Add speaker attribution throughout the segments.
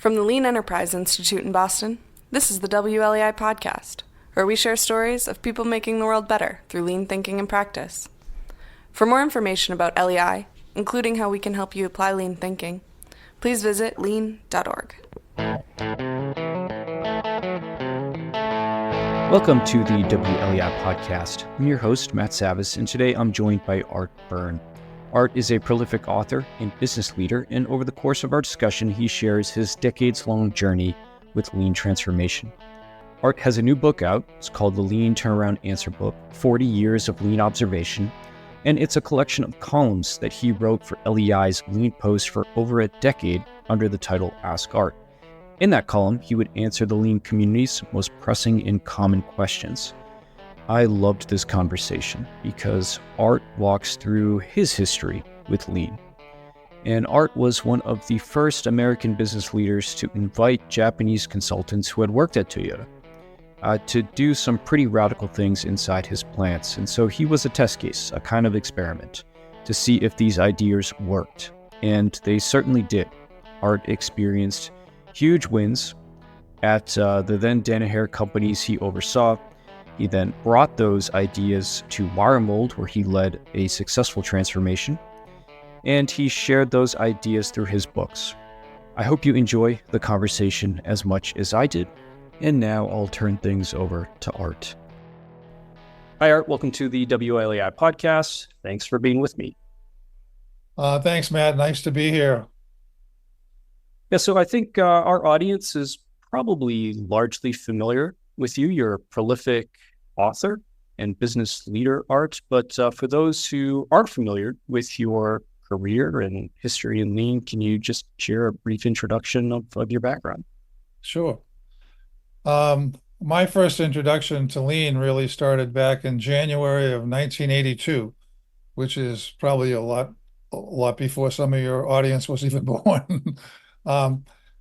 Speaker 1: From the Lean Enterprise Institute in Boston, this is the WLEI podcast, where we share stories of people making the world better through lean thinking and practice. For more information about LEI, including how we can help you apply lean thinking, please visit lean.org.
Speaker 2: Welcome to the WLEI podcast. I'm your host, Matt Savas, and today I'm joined by Art Byrne. Art is a prolific author and business leader, and over the course of our discussion, he shares his decades-long journey with lean transformation. Art has a new book out. It's called The Lean Turnaround Answer Book, 40 Years of Lean Observation, and it's a collection of columns that he wrote for LEI's Lean Post for over a decade under the title Ask Art. In that column, he would answer the lean community's most pressing and common questions. I loved this conversation because Art walks through his history with lean. And Art was one of the first American business leaders to invite Japanese consultants who had worked at Toyota to do some pretty radical things inside his plants. And so he was a test case, a kind of experiment, to see if these ideas worked. And they certainly did. Art experienced huge wins at the then Danaher companies he oversaw. He then brought those ideas to Wiremold, where he led a successful transformation, and he shared those ideas through his books. I hope you enjoy the conversation as much as I did, and now I'll turn things over to Art. Hi, Art. Welcome to the WLEI podcast. Thanks for being with me.
Speaker 3: Thanks, Matt. Nice to be here.
Speaker 2: Yeah, so I think our audience is probably largely familiar with you. You're a prolific author and business leader, Art, but for those who aren't familiar with your career and history in lean, can you just share a brief introduction of your background?
Speaker 3: Sure. My first introduction to lean really started back in January of 1982, which is probably a lot before some of your audience was even born.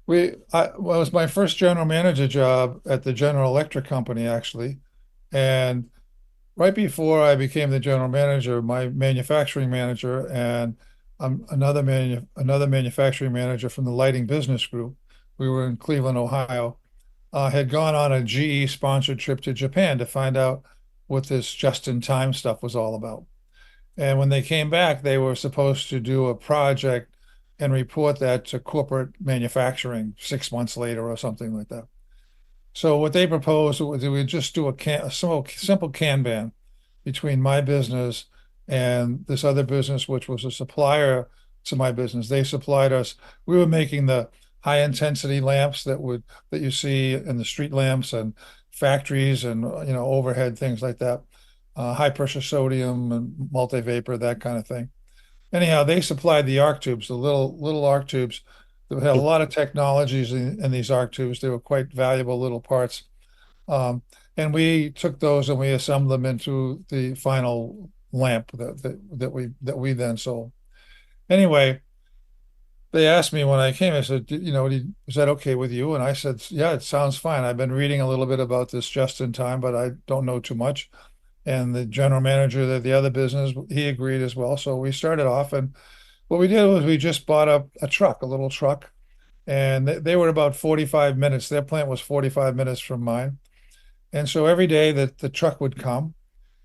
Speaker 3: It was my first general manager job at the General Electric company, actually. And right before I became the general manager, my manufacturing manager and another manufacturing manager from the lighting business group, we were in Cleveland, Ohio, had gone on a GE-sponsored trip to Japan to find out what this just-in-time stuff was all about. And when they came back, they were supposed to do a project and report that to corporate manufacturing 6 months later or something like that. So what they proposed was we just do a simple Kanban between my business and this other business, which was a supplier to my business. They supplied us. We were making the high intensity lamps that you see in the street lamps and factories and overhead things like that, high pressure sodium and multi-vapor, that kind of thing. Anyhow, they supplied the arc tubes, the little arc tubes. They had a lot of technologies in these arc tubes. They were quite valuable little parts. And we took those and we assembled them into the final lamp that we then sold. Anyway, they asked me when I came, I said, is that okay with you? And I said, yeah, it sounds fine. I've been reading a little bit about this just in time, but I don't know too much. And the general manager of the other business, he agreed as well. So we started off, and what we did was we just bought a little truck, and they were about 45 minutes. Their plant was 45 minutes from mine. And so every day that the truck would come,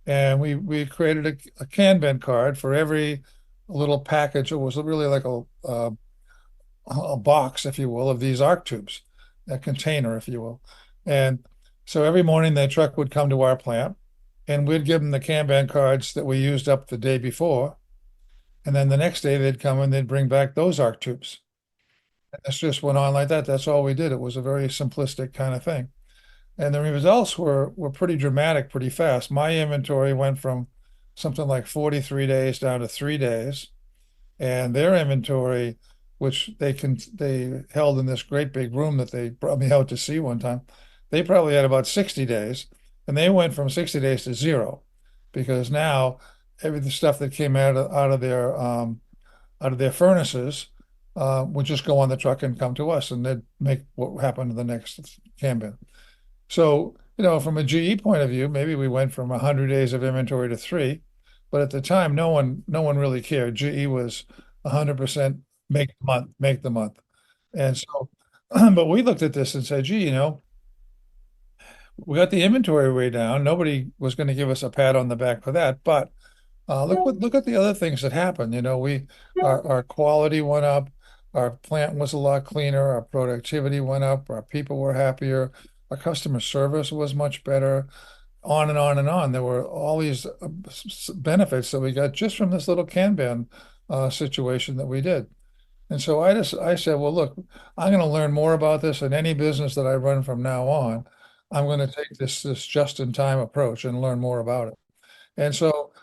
Speaker 3: and we created a Kanban card for every little package. It was really like a box, if you will, of these arc tubes, a container, if you will. And so every morning that truck would come to our plant, and we'd give them the Kanban cards that we used up the day before. And then the next day they'd come and they'd bring back those arc tubes. And this just went on like that. That's all we did. It was a very simplistic kind of thing. And the results were pretty dramatic, pretty fast. My inventory went from something like 43 days down to 3 days. And their inventory, which they held in this great big room that they brought me out to see one time, they probably had about 60 days. And they went from 60 days to 0, because now the stuff that came out of their furnaces would just go on the truck and come to us, and they'd make what happened to the next Kanban. So, from a GE point of view, maybe we went from 100 days of inventory to 3, but at the time, no one really cared. GE was 100% make the month. And so But we looked at this and said, gee, we got the inventory way down. Nobody was going to give us a pat on the back for that. But look at the other things that happened. Our quality went up, our plant was a lot cleaner, our productivity went up, our people were happier, our customer service was much better, on and on and on. There were all these benefits that we got just from this little Kanban situation that we did. And so I said, well, look, I'm going to learn more about this in any business that I run from now on. I'm going to take this just-in-time approach and learn more about it. And so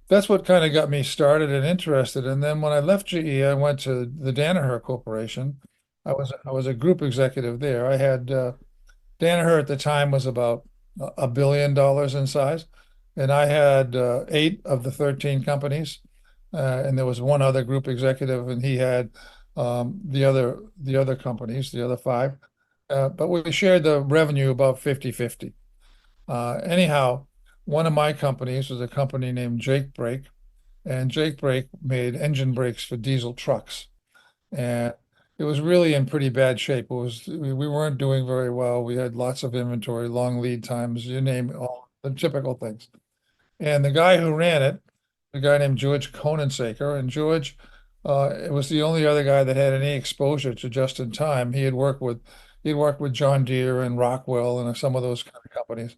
Speaker 3: that's what kind of got me started and interested. And then when I left GE, I went to the Danaher Corporation. I was a group executive there. I had Danaher at the time was about $1 billion in size, and I had 8 of the 13 companies, and there was one other group executive, and he had the other companies, the other 5. But we shared the revenue about 50-50. Anyhow, one of my companies was a company named Jake Brake, and Jake Brake made engine brakes for diesel trucks. And it was really in pretty bad shape. We weren't doing very well. We had lots of inventory, long lead times, you name it, all the typical things. And the guy who ran it, a guy named George Konensaker, and George, it was the only other guy that had any exposure to just in time. He'd worked with John Deere and Rockwell and some of those kind of companies.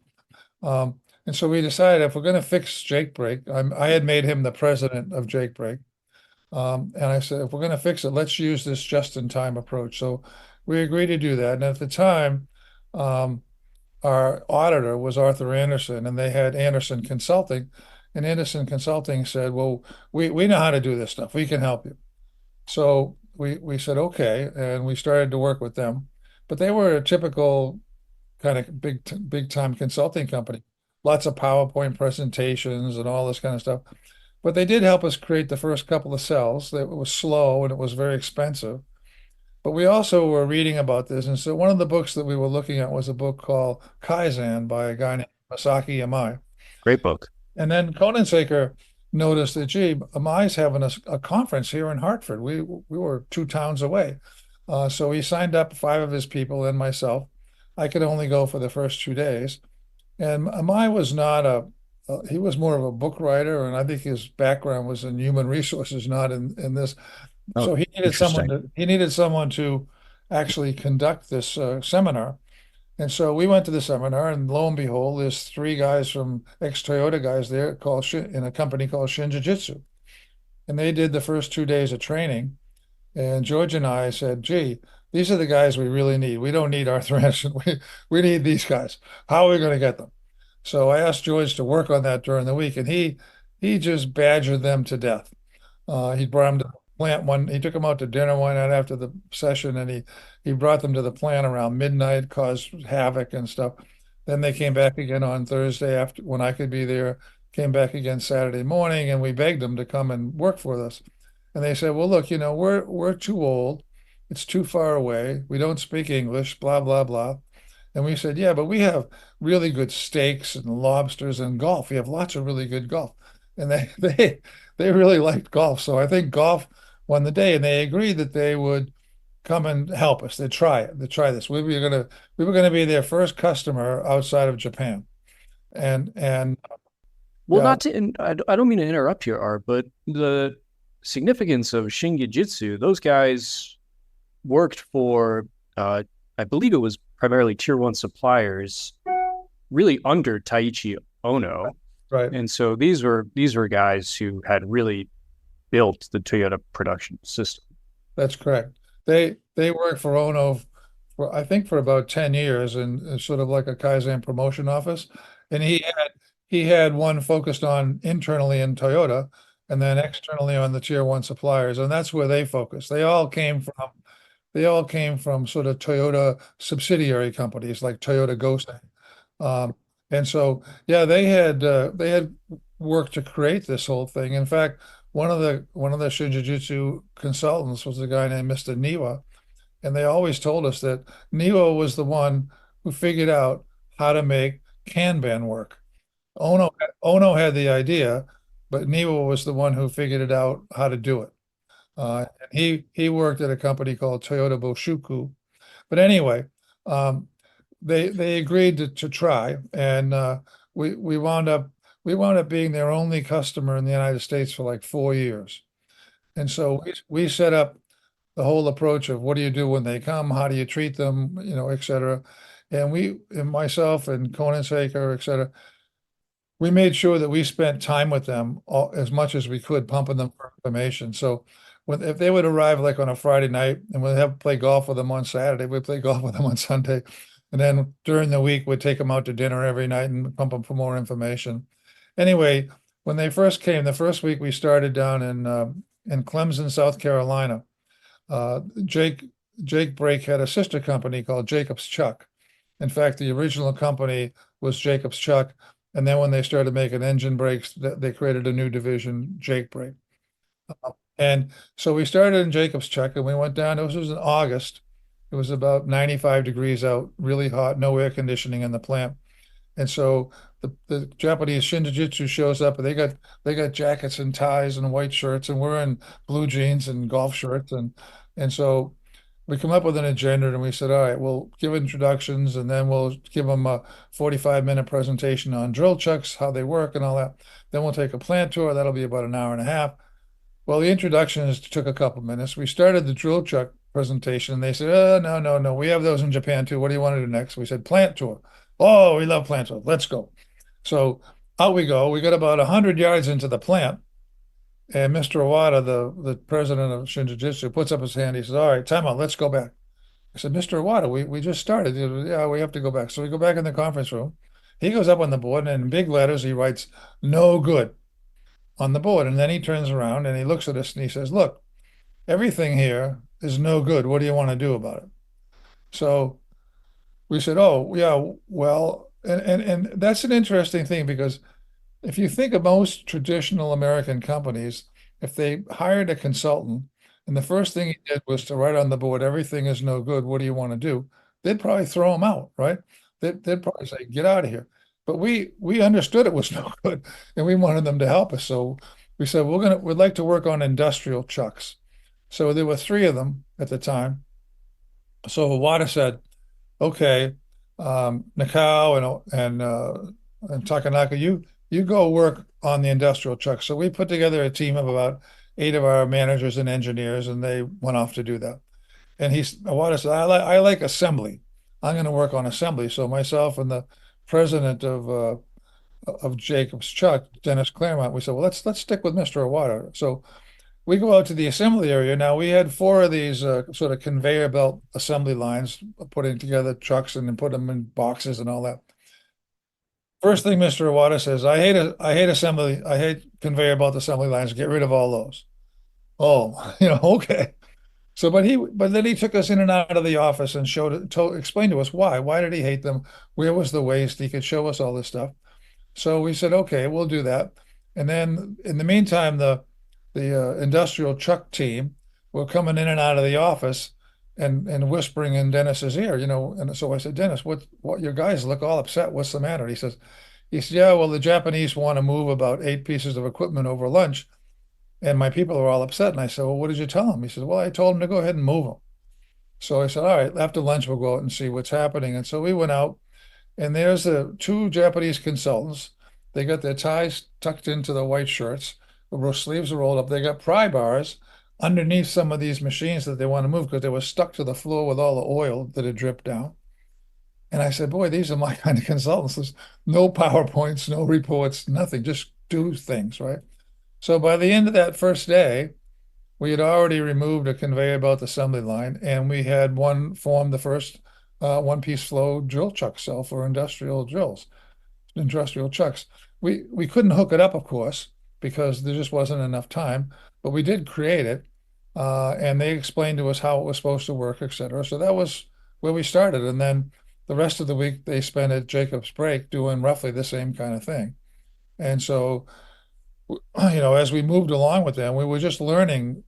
Speaker 3: And so we decided if we're going to fix Jake Brake, I had made him the president of Jake Brake. And I said, if we're going to fix it, let's use this just-in-time approach. So we agreed to do that. And at the time, our auditor was Arthur Anderson, and they had Anderson Consulting. And Anderson Consulting said, well, we know how to do this stuff. We can help you. So we said, okay. And we started to work with them. But they were a typical kind of big time consulting company. Lots of PowerPoint presentations and all this kind of stuff. But they did help us create the first couple of cells. It was slow and it was very expensive. But we also were reading about this. And so one of the books that we were looking at was a book called Kaizen by a guy named Masaki Amai.
Speaker 2: Great book.
Speaker 3: And then Konensaker noticed that, gee, Amai's having a conference here in Hartford. We were 2 towns away. So he signed up 5 of his people and myself. I could only go for the first 2 days. And Amai was not he was more of a book writer, and I think his background was in human resources, not in this.
Speaker 2: Oh,
Speaker 3: So he needed someone to actually conduct this seminar. And so we went to the seminar, and lo and behold, there's 3 guys from ex-Toyota guys there in a company called Shinji Jutsu. And they did the first 2 days of training. And George and I said, gee, these are the guys we really need. We don't need Arthur Anderson. We need these guys. How are we going to get them? So I asked George to work on that during the week, and he just badgered them to death. He brought them to the plant he took them out to dinner one night after the session, and he brought them to the plant around midnight, caused havoc and stuff. Then they came back again on Thursday after when I could be there, came back again Saturday morning, and we begged them to come and work for us. And they said, well, look, we're too old. It's too far away. We don't speak English, blah, blah, blah. And we said, yeah, but we have really good steaks and lobsters and golf. We have lots of really good golf. And they really liked golf. So I think golf won the day, and they agreed that they would come and help us. They'd try it. They'd try this. We were gonna be their first customer outside of Japan. And
Speaker 2: Well,
Speaker 3: yeah,
Speaker 2: I don't mean to interrupt here, Art, but the significance of Shinji Jutsu, those guys worked for, I believe it was primarily tier 1 suppliers, really under Taiichi Ono.
Speaker 3: right.
Speaker 2: And so these were guys who had really built the Toyota production system.
Speaker 3: That's correct. They worked for Ono for I think for about 10 years, and sort of like a Kaizen promotion office. And he had one focused on internally in Toyota, and then externally on the tier 1 suppliers, and that's where they focused. They all came from sort of Toyota subsidiary companies like Toyota Gosei. And so, yeah, they had worked to create this whole thing. In fact, one of the Shinji Jutsu consultants was a guy named Mr. Niwa, and they always told us that Niwa was the one who figured out how to make Kanban work. Ono had the idea, but Niwa was the one who figured it out how to do it. And he worked at a company called Toyota Boshuku, But anyway, um, they agreed to try, and we wound up being their only customer in the United States for like 4 years. And so we set up the whole approach of what do you do when they come, how do you treat them, et cetera. And myself and Conan Saker, et cetera, we made sure that we spent time with them as much as we could, pumping them for information. So if they would arrive like on a Friday night and we'd have play golf with them on Saturday, we'd play golf with them on Sunday. And then during the week, we'd take them out to dinner every night and pump them for more information. Anyway, when they first came, the first week we started down in Clemson, South Carolina. Jake Brake had a sister company called Jacobs Chuck. In fact, the original company was Jacobs Chuck. And then when they started making engine brakes, they created a new division, Jake Brake. And so we started in Jacobs Chuck and we went down. This was in August. It was about 95 degrees out, really hot, no air conditioning in the plant. And so the Japanese Shinji Jutsu shows up and they got jackets and ties and white shirts, and we're in blue jeans and golf shirts. And so we come up with an agenda and we said, all right, we'll give introductions and then we'll give them a 45-minute presentation on drill chucks, how they work and all that. Then we'll take a plant tour. That'll be about an hour and a half. Well, the introductions took a couple minutes. We started the drill chuck presentation and they said, oh, no. We have those in Japan too. What do you want to do next? We said, plant tour. Oh, we love plant tour. Let's go. So out we go. We got about 100 yards into the plant. And Mr. Iwata, the president of Shinji Jutsu, puts up his hand. He says, all right, time out. Let's go back. I said, Mr. Iwata, we just started. He goes, yeah, we have to go back. So we go back in the conference room. He goes up on the board and in big letters, he writes, no good on the board. And then he turns around and he looks at us and he says, look, everything here is no good. What do you want to do about it? So we said, oh, yeah, well, and that's an interesting thing because if you think of most traditional American companies, if they hired a consultant and the first thing he did was to write on the board, everything is no good, what do you want to do? They'd probably throw him out, right? They'd probably say, get out of here. But we understood it was no good and we wanted them to help us. So we said, we'd like to work on industrial chucks. So there were three of them at the time. So Iwata said, okay, Nakao and Takanaka, you go work on the industrial truck. So we put together a team of about 8 of our managers and engineers, and they went off to do that. And Iwata said, I like assembly. I'm going to work on assembly. So myself and the president of Jacobs Chuck, Dennis Claremont, we said, well, let's stick with Mr. Iwata. So we go out to the assembly area. Now we had 4 of these sort of conveyor belt assembly lines, putting together trucks and then put them in boxes and all that. First thing Mr. Iwata says, I hate assembly, I hate conveyor belt assembly lines. Get rid of all those. Oh, okay. So, but then he took us in and out of the office and explained to us why. Why did he hate them? Where was the waste? He could show us all this stuff. So we said, okay, we'll do that. And then in the meantime, the industrial truck team were coming in and out of the office and whispering in Dennis's ear, And so I said, Dennis, what your guys look all upset. What's the matter? He said, yeah, well, the Japanese want to move about 8 pieces of equipment over lunch, and my people are all upset. And I said, well, what did you tell them? He said, well, I told them to go ahead and move them. So I said, all right, after lunch, we'll go out and see what's happening. And so we went out, and there's the 2 Japanese consultants. They got their ties tucked into the white shirts. The sleeves are rolled up. They got pry bars underneath some of these machines that they want to move because they were stuck to the floor with all the oil that had dripped down. And I said, boy, these are my kind of consultants. There's no PowerPoints, no reports, nothing, just do things, right? So by the end of that first day, we had already removed a conveyor belt assembly line, and we had formed the first one-piece flow drill chuck cell for industrial chucks. We couldn't hook it up, of course, because there just wasn't enough time, but we did create it. And they explained to us how it was supposed to work, et cetera. So that was where we started. And then the rest of the week they spent at Jacobs Brake doing roughly the same kind of thing. And so, as we moved along with them, we were just learning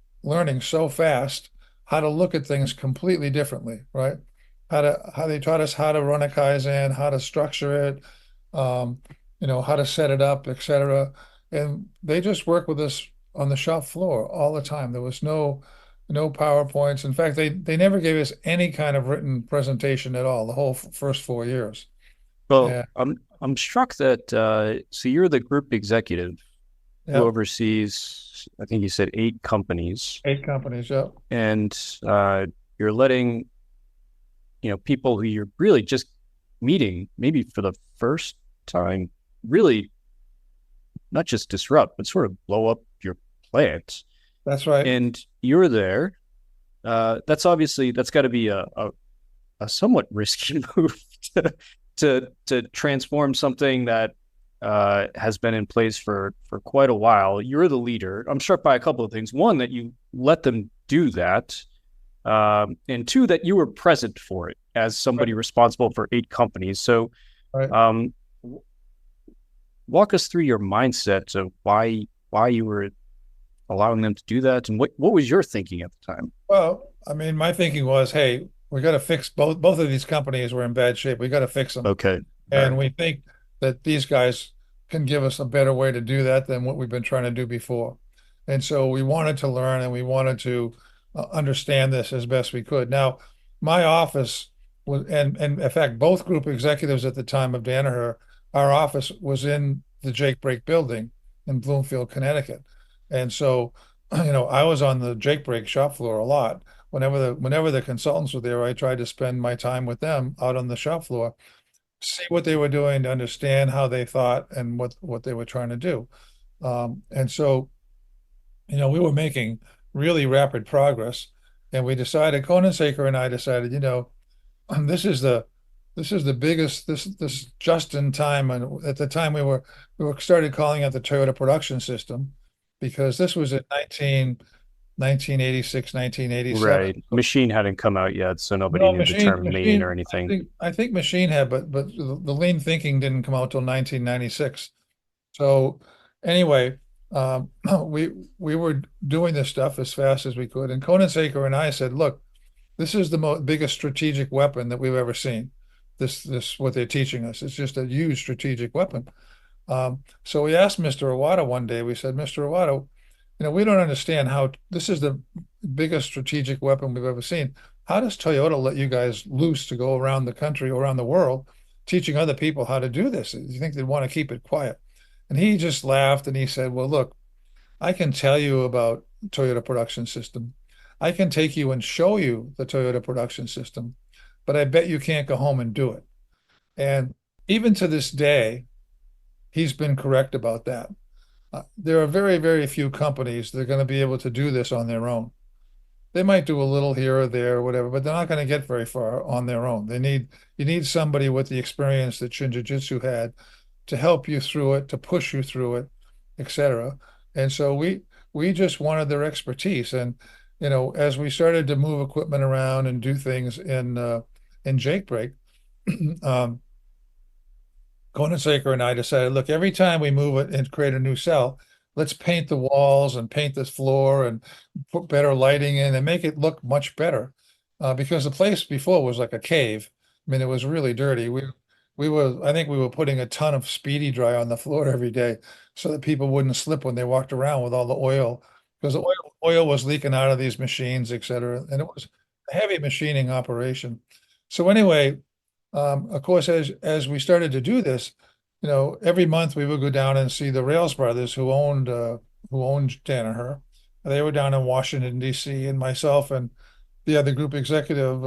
Speaker 3: so fast how to look at things completely differently, right? How they taught us how to run a Kaizen, how to structure it, how to set it up, et cetera. And they just worked with us on the shop floor all the time. There was no no PowerPoints. In fact, they never gave us any kind of written presentation at all, the whole first 4 years.
Speaker 2: Well,
Speaker 3: And
Speaker 2: I'm struck that so you're the group executive who
Speaker 3: yeah,
Speaker 2: oversees, I think you said 8 companies,
Speaker 3: 8 companies. Yeah,
Speaker 2: and you're letting people who you're really just meeting maybe for the first time really not just disrupt but sort of blow up your plant,
Speaker 3: that's right.
Speaker 2: and you're there. That's got to be a somewhat risky move to transform something that has been in place for quite a while. You're the leader. I'm struck by a couple of things. One, that you let them do that, and two, that you were present for it as somebody
Speaker 3: Right,
Speaker 2: responsible for 8 companies. So,
Speaker 3: right.
Speaker 2: um, walk us through your mindset of why you were allowing them to do that, and what was your thinking at the time?
Speaker 3: Well, I mean, my thinking was, hey, we got to fix both of these companies were in bad shape. We got to fix them.
Speaker 2: Okay, all
Speaker 3: And
Speaker 2: right,
Speaker 3: we think that these guys can give us a better way to do that than what we've been trying to do before. And so we wanted to learn and we wanted to understand this as best we could. Now, my office was, and in fact, both group executives at the time of Danaher, our office was in the Jake Brake building in Bloomfield, Connecticut. And so, I was on the Jake Brake shop floor a lot. Whenever the consultants were there, I tried to spend my time with them out on the shop floor, see what they were doing, to understand how they thought and what they were trying to do. And so, we were making really rapid progress, and we decided, Conan Saker and I decided, this is the this is the biggest this just in time. And at the time we were started calling it the Toyota production system, because this was in 1986, 1987.
Speaker 2: right. Machine hadn't come out yet, so nobody
Speaker 3: No,
Speaker 2: knew the term lean or anything.
Speaker 3: I think machine had, but the lean thinking didn't come out till 1996. So anyway, um, we we were doing this stuff as fast as we could, and Conan Saker and I said, "Look, this is the biggest strategic weapon that we've ever seen. This what they're teaching us. It's just a huge strategic weapon." So we asked Mr. Iwata one day. We said, "Mr. Iwata, we don't understand how this is the biggest strategic weapon we've ever seen. How does Toyota let you guys loose to go around the country, around the world, teaching other people how to do this? Do you think they'd want to keep it quiet?" And he just laughed and he said, "Well, look, I can tell you about Toyota production system. I can take you and show you the Toyota production system, but I bet you can't go home and do it." And even to this day, he's been correct about that. There are very, very few companies that are going to be able to do this on their own. They might do a little here or there or whatever, but they're not going to get very far on their own. You need somebody with the experience that Shinji Jutsu had to help you through it, to push you through it, etc. And so we just wanted their expertise. And as we started to move equipment around and do things in Jake Brake, um, Conan Saker and I decided, look, every time we move it and create a new cell, let's paint the walls and paint this floor and put better lighting in and make it look much better. Because the place before was like a cave. I mean, it was really dirty. I think we were putting a ton of Speedy Dry on the floor every day so that people wouldn't slip when they walked around with all the oil, because the oil was leaking out of these machines, et cetera. And it was a heavy machining operation. So anyway, of course, as we started to do this, every month we would go down and see the Rails brothers who owned Danaher. They were down in Washington, D.C., and myself and the other group executive,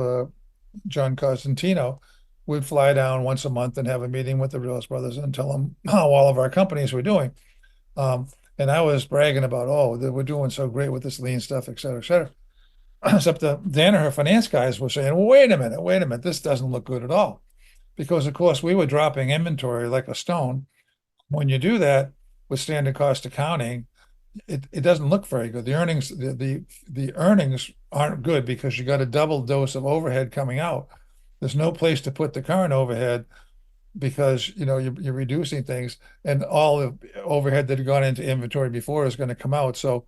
Speaker 3: John Cosentino, would fly down once a month and have a meeting with the Rails brothers and tell them how all of our companies were doing. And I was bragging about, oh, that we're doing so great with this lean stuff, et cetera, et cetera. Except the Danaher finance guys were saying, well, wait a minute, this doesn't look good at all. Because, of course, we were dropping inventory like a stone. When you do that with standard cost accounting, it doesn't look very good. The earnings aren't good because you got a double dose of overhead coming out. There's no place to put the current overhead because you're reducing things, and all the overhead that had gone into inventory before is going to come out. So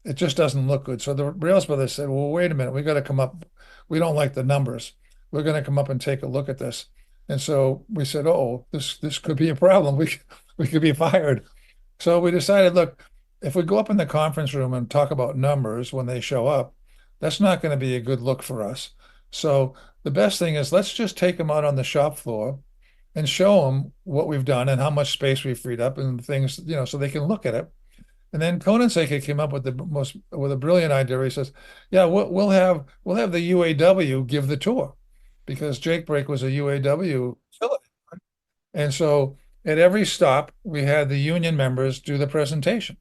Speaker 3: it just doesn't look good. So the Rails brothers said, well, wait a minute, we got to come up. We don't like the numbers. We're going to come up and take a look at this. And so we said, oh, this could be a problem. We could be fired. So we decided, look, if we go up in the conference room and talk about numbers when they show up, That's not going to be a good look for us. So the best thing is let's just take them out on the shop floor and show them what we've done and how much space we freed up and things, so they can look at it. And then Konenseikai came up with a brilliant idea. He says, "Yeah, we'll have the UAW give the tour, because Jake Brake was a UAW affiliate, and so at every stop we had the union members do the presentation."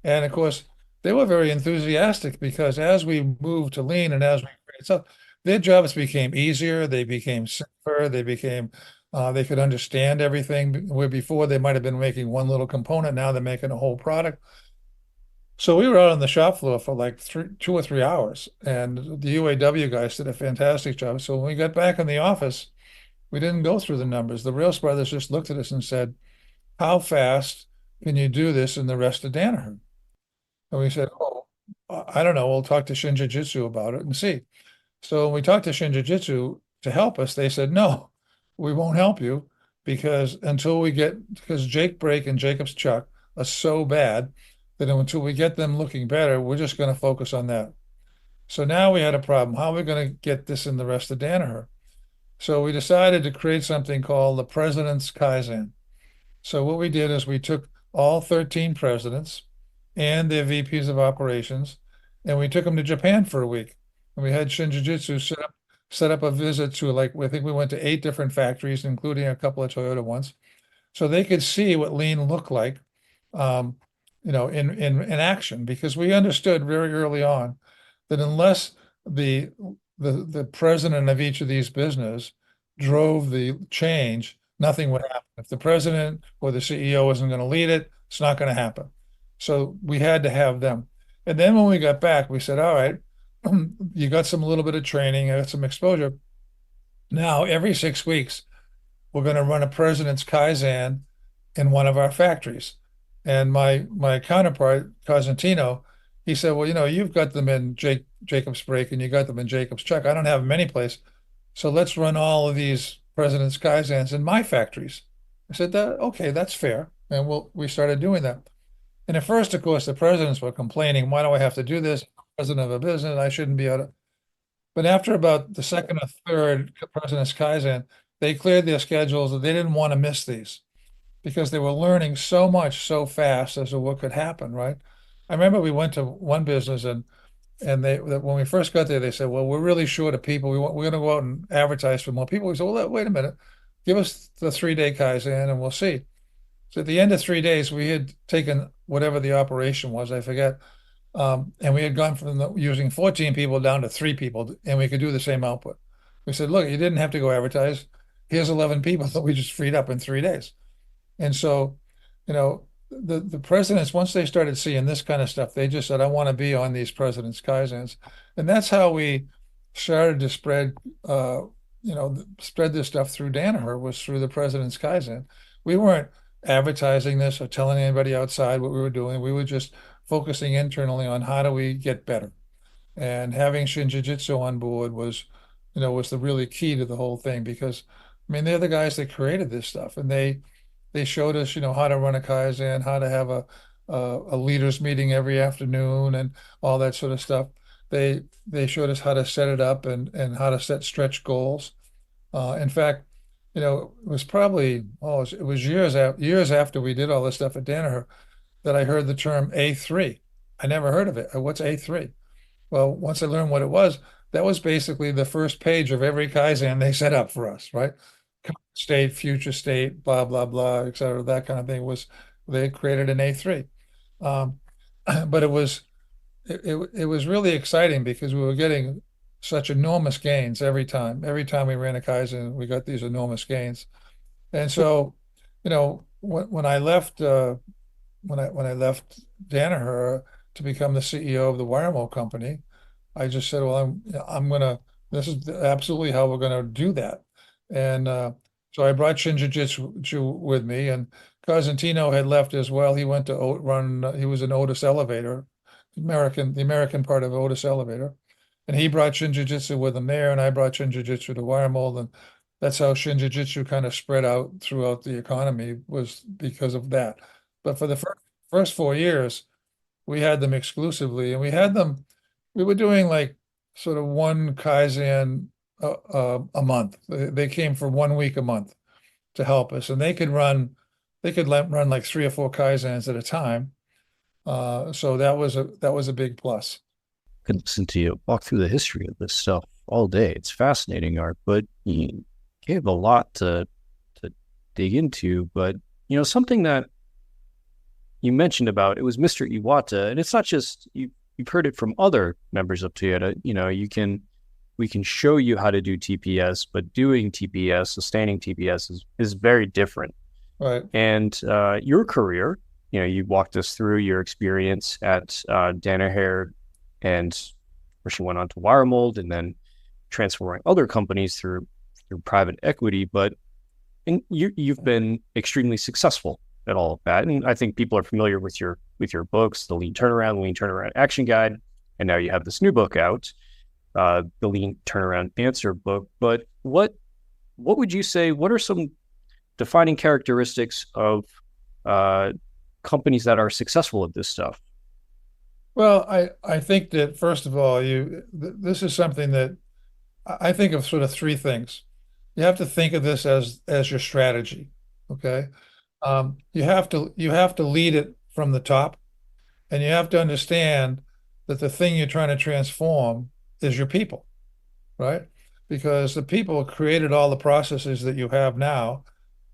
Speaker 3: And of course, they were very enthusiastic because as we moved to lean and as we created stuff, their jobs became easier. They became simpler. They could understand everything. Where before they might have been making one little component, now they're making a whole product. So we were out on the shop floor for like 2 or 3 hours, and the UAW guys did a fantastic job. So when we got back in the office, we didn't go through the numbers. The Rails brothers just looked at us and said, "How fast can you do this in the rest of Danaher?" And we said, "Oh, I don't know. We'll talk to Shinji Jutsu about it and see." So when we talked to Shinji Jutsu to help us, they said, "No, we won't help you because Jake Brake and Jacob's Chuck are so bad that until we get them looking better, we're just going to focus on that." So now we had a problem. How are we going to get this in the rest of Danaher? So we decided to create something called the Presidents Kaizen. So what we did is we took all 13 presidents and their VPs of operations, and we took them to Japan for a week. And we had Shinji Jutsu set up a visit to, like, I think we went to 8 different factories, including a couple of Toyota ones, so they could see what lean looked like, um, in action. Because we understood very early on that unless the the president of each of these business drove the change, nothing would happen. If the president or the CEO isn't going to lead it, it's not going to happen. So we had to have them. And then when we got back, we said, "All right, you got some little bit of training, I got some exposure. Now, every 6 weeks, we're going to run a President's Kaizen in one of our factories." And my counterpart, Cosentino, he said, "Well, you've got them in Jacob's Brake and you got them in Jacob's Chuck. I don't have them anyplace. So let's run all of these President's Kaizens in my factories." I said, "Okay, that's fair." And we started doing that. And at first, of course, the presidents were complaining, "Why do I have to do this? I'm president of a business, I shouldn't be able to." But after about the second or third President's Kaizen, they cleared their schedules and they didn't want to miss these because they were learning so much so fast as to what could happen, right? I remember we went to one business, and when we first got there, they said, "Well, we're really short of people. We're going to go out and advertise for more people." We said, "Well, wait a minute. Give us the 3-day Kaizen and we'll see." So at the end of 3 days, we had taken whatever the operation was, I forget, and we had gone from using 14 people down to 3 people, and we could do the same output. We said, "Look, you didn't have to go advertise. Here's 11 people that we just freed up in 3 days." And so, the presidents, once they started seeing this kind of stuff, they just said, "I want to be on these presidents' Kaizens." And that's how we started to spread this stuff through Danaher, was through the president's Kaizen. We weren't advertising this or telling anybody outside what we were doing. We were just focusing internally on how do we get better. And having Shinji Jutsu on board was the really key to the whole thing, because I mean they're the guys that created this stuff, and they showed us how to run a Kaizen, how to have a leaders meeting every afternoon, and all that sort of stuff. They showed us how to set it up and how to set stretch goals. In fact, it was probably it was years after we did all this stuff at Danaher that I heard the term A3. I never heard of it. What's A3? Well, once I learned what it was, that was basically the first page of every Kaizen they set up for us, right? Current state, future state, blah, blah, blah, et cetera. That kind of thing they created an A3. Um, but it was really exciting because we were getting such enormous gains every time. Every time we ran a Kaizen, we got these enormous gains. And so, when I left Danaher to become the CEO of the Wiremold company, I just said, "Well, this is absolutely how we're gonna do that." And so I brought Shinji Jutsu with me, and Cosentino had left as well. He went to he was an Otis Elevator, the American part of Otis Elevator. And he brought Shinji Jutsu with him there, and I brought Shinji Jutsu to Wiremold, and that's how Shinji Jutsu kind of spread out throughout the economy, was because of that. But for the first 4 years, we had them exclusively, and we were doing like sort of one Kaizen a month. They came for 1 week a month to help us, and run like 3 or 4 Kaizens at a time. So that was a big plus.
Speaker 2: Could listen to you walk through the history of this stuff all day. It's fascinating, Art, but you gave a lot to dig into. But something that you mentioned about it was Mr. Iwata, and it's not just you've heard it from other members of Toyota. We can show you how to do TPS, but doing TPS, sustaining TPS is very different.
Speaker 3: Right.
Speaker 2: And your career, you walked us through your experience at Danaher, and first you went on to Wiremold and then transforming other companies through private equity. But you've been extremely successful at all of that. And I think people are familiar with your books, the Lean Turnaround Action Guide, and now you have this new book out, the Lean Turnaround Answer book. But what would you say, what are some defining characteristics of companies that are successful at this stuff?
Speaker 3: Well, I think that first of all, this is something that I think of sort of three things. You have to think of this as your strategy. Okay. You have to lead it from the top, and you have to understand that the thing you're trying to transform is your people, right? Because the people created all the processes that you have now,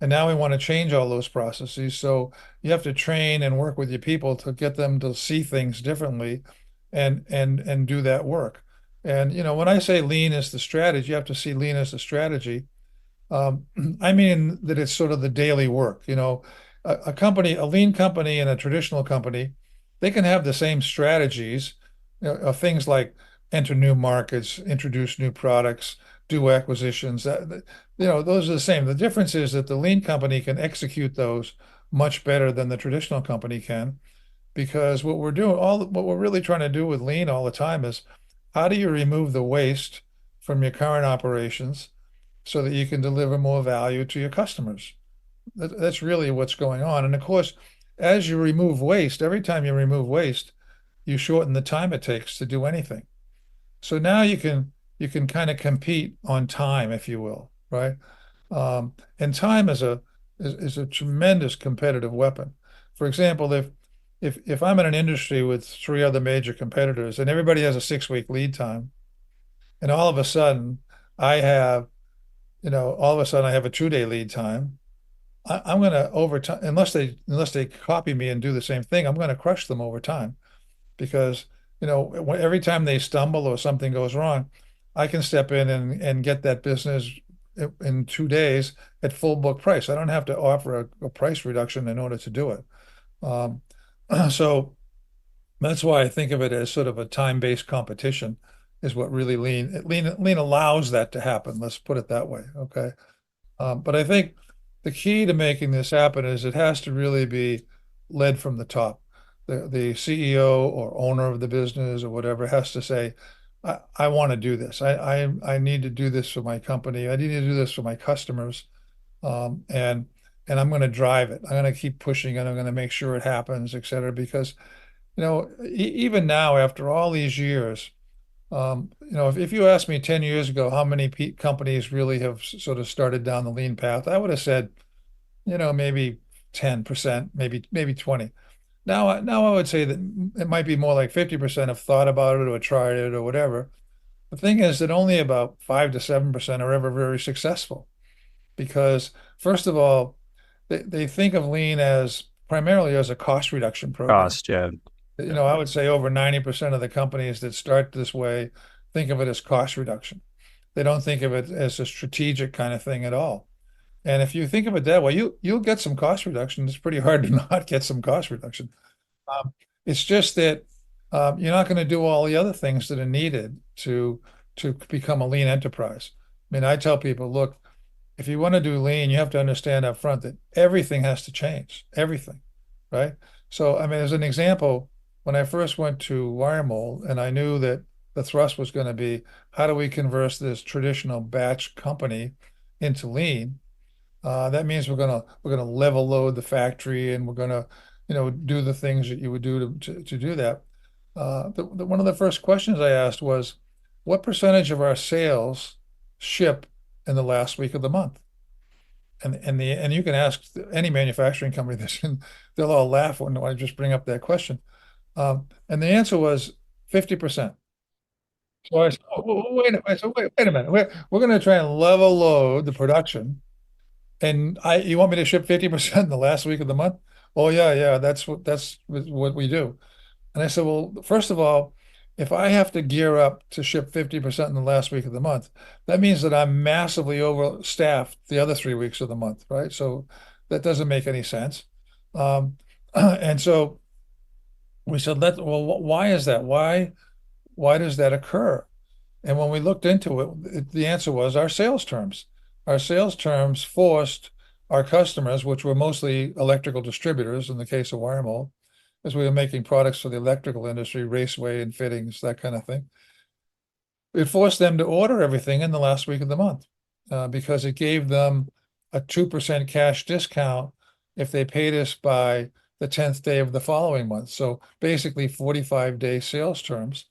Speaker 3: and now we want to change all those processes. So you have to train and work with your people to get them to see things differently and do that work. And when I say lean is the strategy, you have to see lean as the strategy. I mean that it's sort of the daily work. A lean company and a traditional company, they can have the same strategies, of things like enter new markets, introduce new products, do acquisitions. Those are the same. The difference is that the lean company can execute those much better than the traditional company can, because what we're really trying to do with lean all the time is how do you remove the waste from your current operations so that you can deliver more value to your customers. That's really what's going on. And of course, as you remove waste, every time you remove waste, you shorten the time it takes to do anything. So now you can kind of compete on time, if you will, right? And time is a tremendous competitive weapon. For example, if I'm in an industry with 3 other major competitors and everybody has a 6-week lead time, and all of a sudden I have a 2-day lead time. I'm going to over time, unless they copy me and do the same thing, I'm going to crush them over time, because every time they stumble or something goes wrong, I can step in and get that business in 2 days at full book price. I don't have to offer a price reduction in order to do it. Um, so that's why I think of it as sort of a time-based competition is what really lean allows that to happen. Let's put it that way. Okay. But I think the key to making this happen is it has to really be led from the top. The CEO or owner of the business or whatever has to say, I want to do this. I need to do this for my company. I need to do this for my customers. And I'm going to drive it. I'm going to keep pushing it. I'm going to make sure it happens, et cetera, because, even now, after all these years, if you asked me 10 years ago how many companies really have sort of started down the lean path, I would have said, maybe 10%, maybe 20. Now I would say that it might be more like 50% have thought about it or tried it or whatever. The thing is that only about 5 to 7% are ever very successful, because first of all, they think of lean as primarily as a cost reduction program.
Speaker 2: Cost, yeah.
Speaker 3: I would say over 90% of the companies that start this way think of it as cost reduction. They don't think of it as a strategic kind of thing at all. And if you think of it that way, you'll get some cost reduction. It's pretty hard to not get some cost reduction. It's just that you're not going to do all the other things that are needed to become a lean enterprise. I mean, I tell people, look, if you want to do lean, you have to understand up front that everything has to change, everything, right? So, I mean, as an example, when I first went to Wiremold, and I knew that the thrust was going to be how do we convert this traditional batch company into lean? That means we're gonna level load the factory, and we're gonna do the things that you would do to do that. One of the first questions I asked was, what percentage of our sales ship in the last week of the month? And you can ask any manufacturing company this, and they'll all laugh when I just bring up that question. And the answer was 50%. So I said, wait a minute. We're going to try and level load the production. And you want me to ship 50% in the last week of the month? Oh yeah, that's what we do. And I said, well, first of all, if I have to gear up to ship 50% in the last week of the month, that means that I'm massively overstaffed the other 3 weeks of the month, right? So that doesn't make any sense. And so we said, well, why is that? Why does that occur? And when we looked into it, the answer was our sales terms. Our sales terms forced our customers, which were mostly electrical distributors in the case of Wiremold, as we were making products for the electrical industry, raceway and fittings, that kind of thing. It forced them to order everything in the last week of the month because it gave them a 2% cash discount if they paid us by the 10th day of the following month. So basically 45-day sales terms,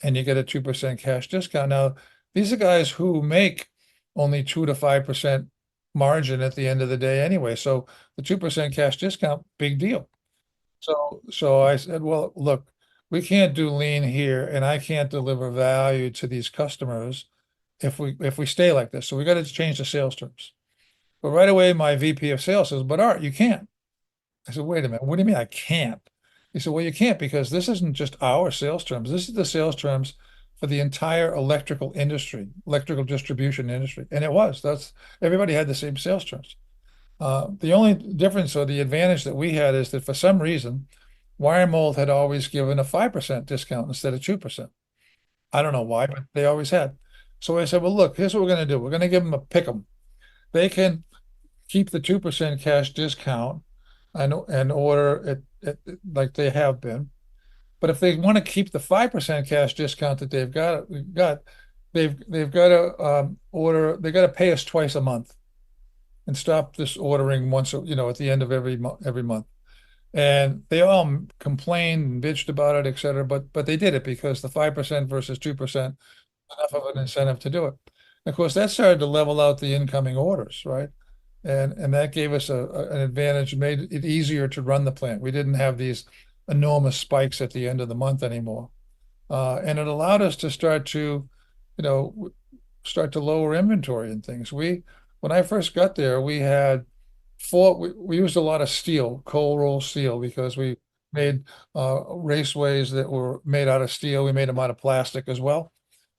Speaker 3: and you get a 2% cash discount. Now, these are guys who make only 2 to 5% margin at the end of the day anyway. So the 2% cash discount, big deal. So I said, well, look, we can't do lean here, and I can't deliver value to these customers if we stay like this. So we got to change the sales terms. But right away, my VP of sales says, but Art, you can't. I said, wait a minute, what do you mean I can't? He said, well, you can't because this isn't just our sales terms. This is the sales terms for the entire electrical industry, electrical distribution industry. And it was, everybody had the same sales terms. The only difference or the advantage that we had is that for some reason, Wiremold had always given a 5% discount instead of 2%. I don't know why, but they always had. So I said, well, look, here's what we're going to do. We're going to give them a pick 'em. They can keep the 2% cash discount and order it like they have been. But if they want to keep the 5% cash discount that they've got, they've got to they've got to pay us twice a month and stop this ordering once, at the end of every month. And they all complained and bitched about it, et cetera. But they did it because the 5% versus 2%, enough of an incentive to do it. And of course, that started to level out the incoming orders, right? And that gave us an advantage, made it easier to run the plant. We didn't have these enormous spikes at the end of the month anymore. And it allowed us to start to lower inventory and things. When I first got there, we had we used a lot of steel, cold roll steel, because we made raceways that were made out of steel. We made them out of plastic as well.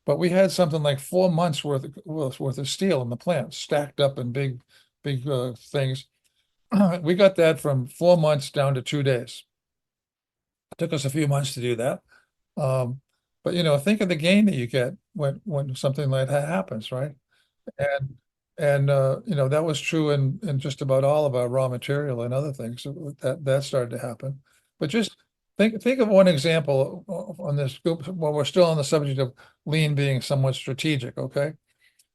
Speaker 3: But we had something like 4 months worth of steel in the plant, stacked up in big things. We got that from 4 months down to 2 days. It took us a few months to do that. But think of the gain that you get when something like that happens, right? And that was true in just about all of our raw material and other things that started to happen. But just think of one example on this group while we're still on the subject of lean being somewhat strategic, okay?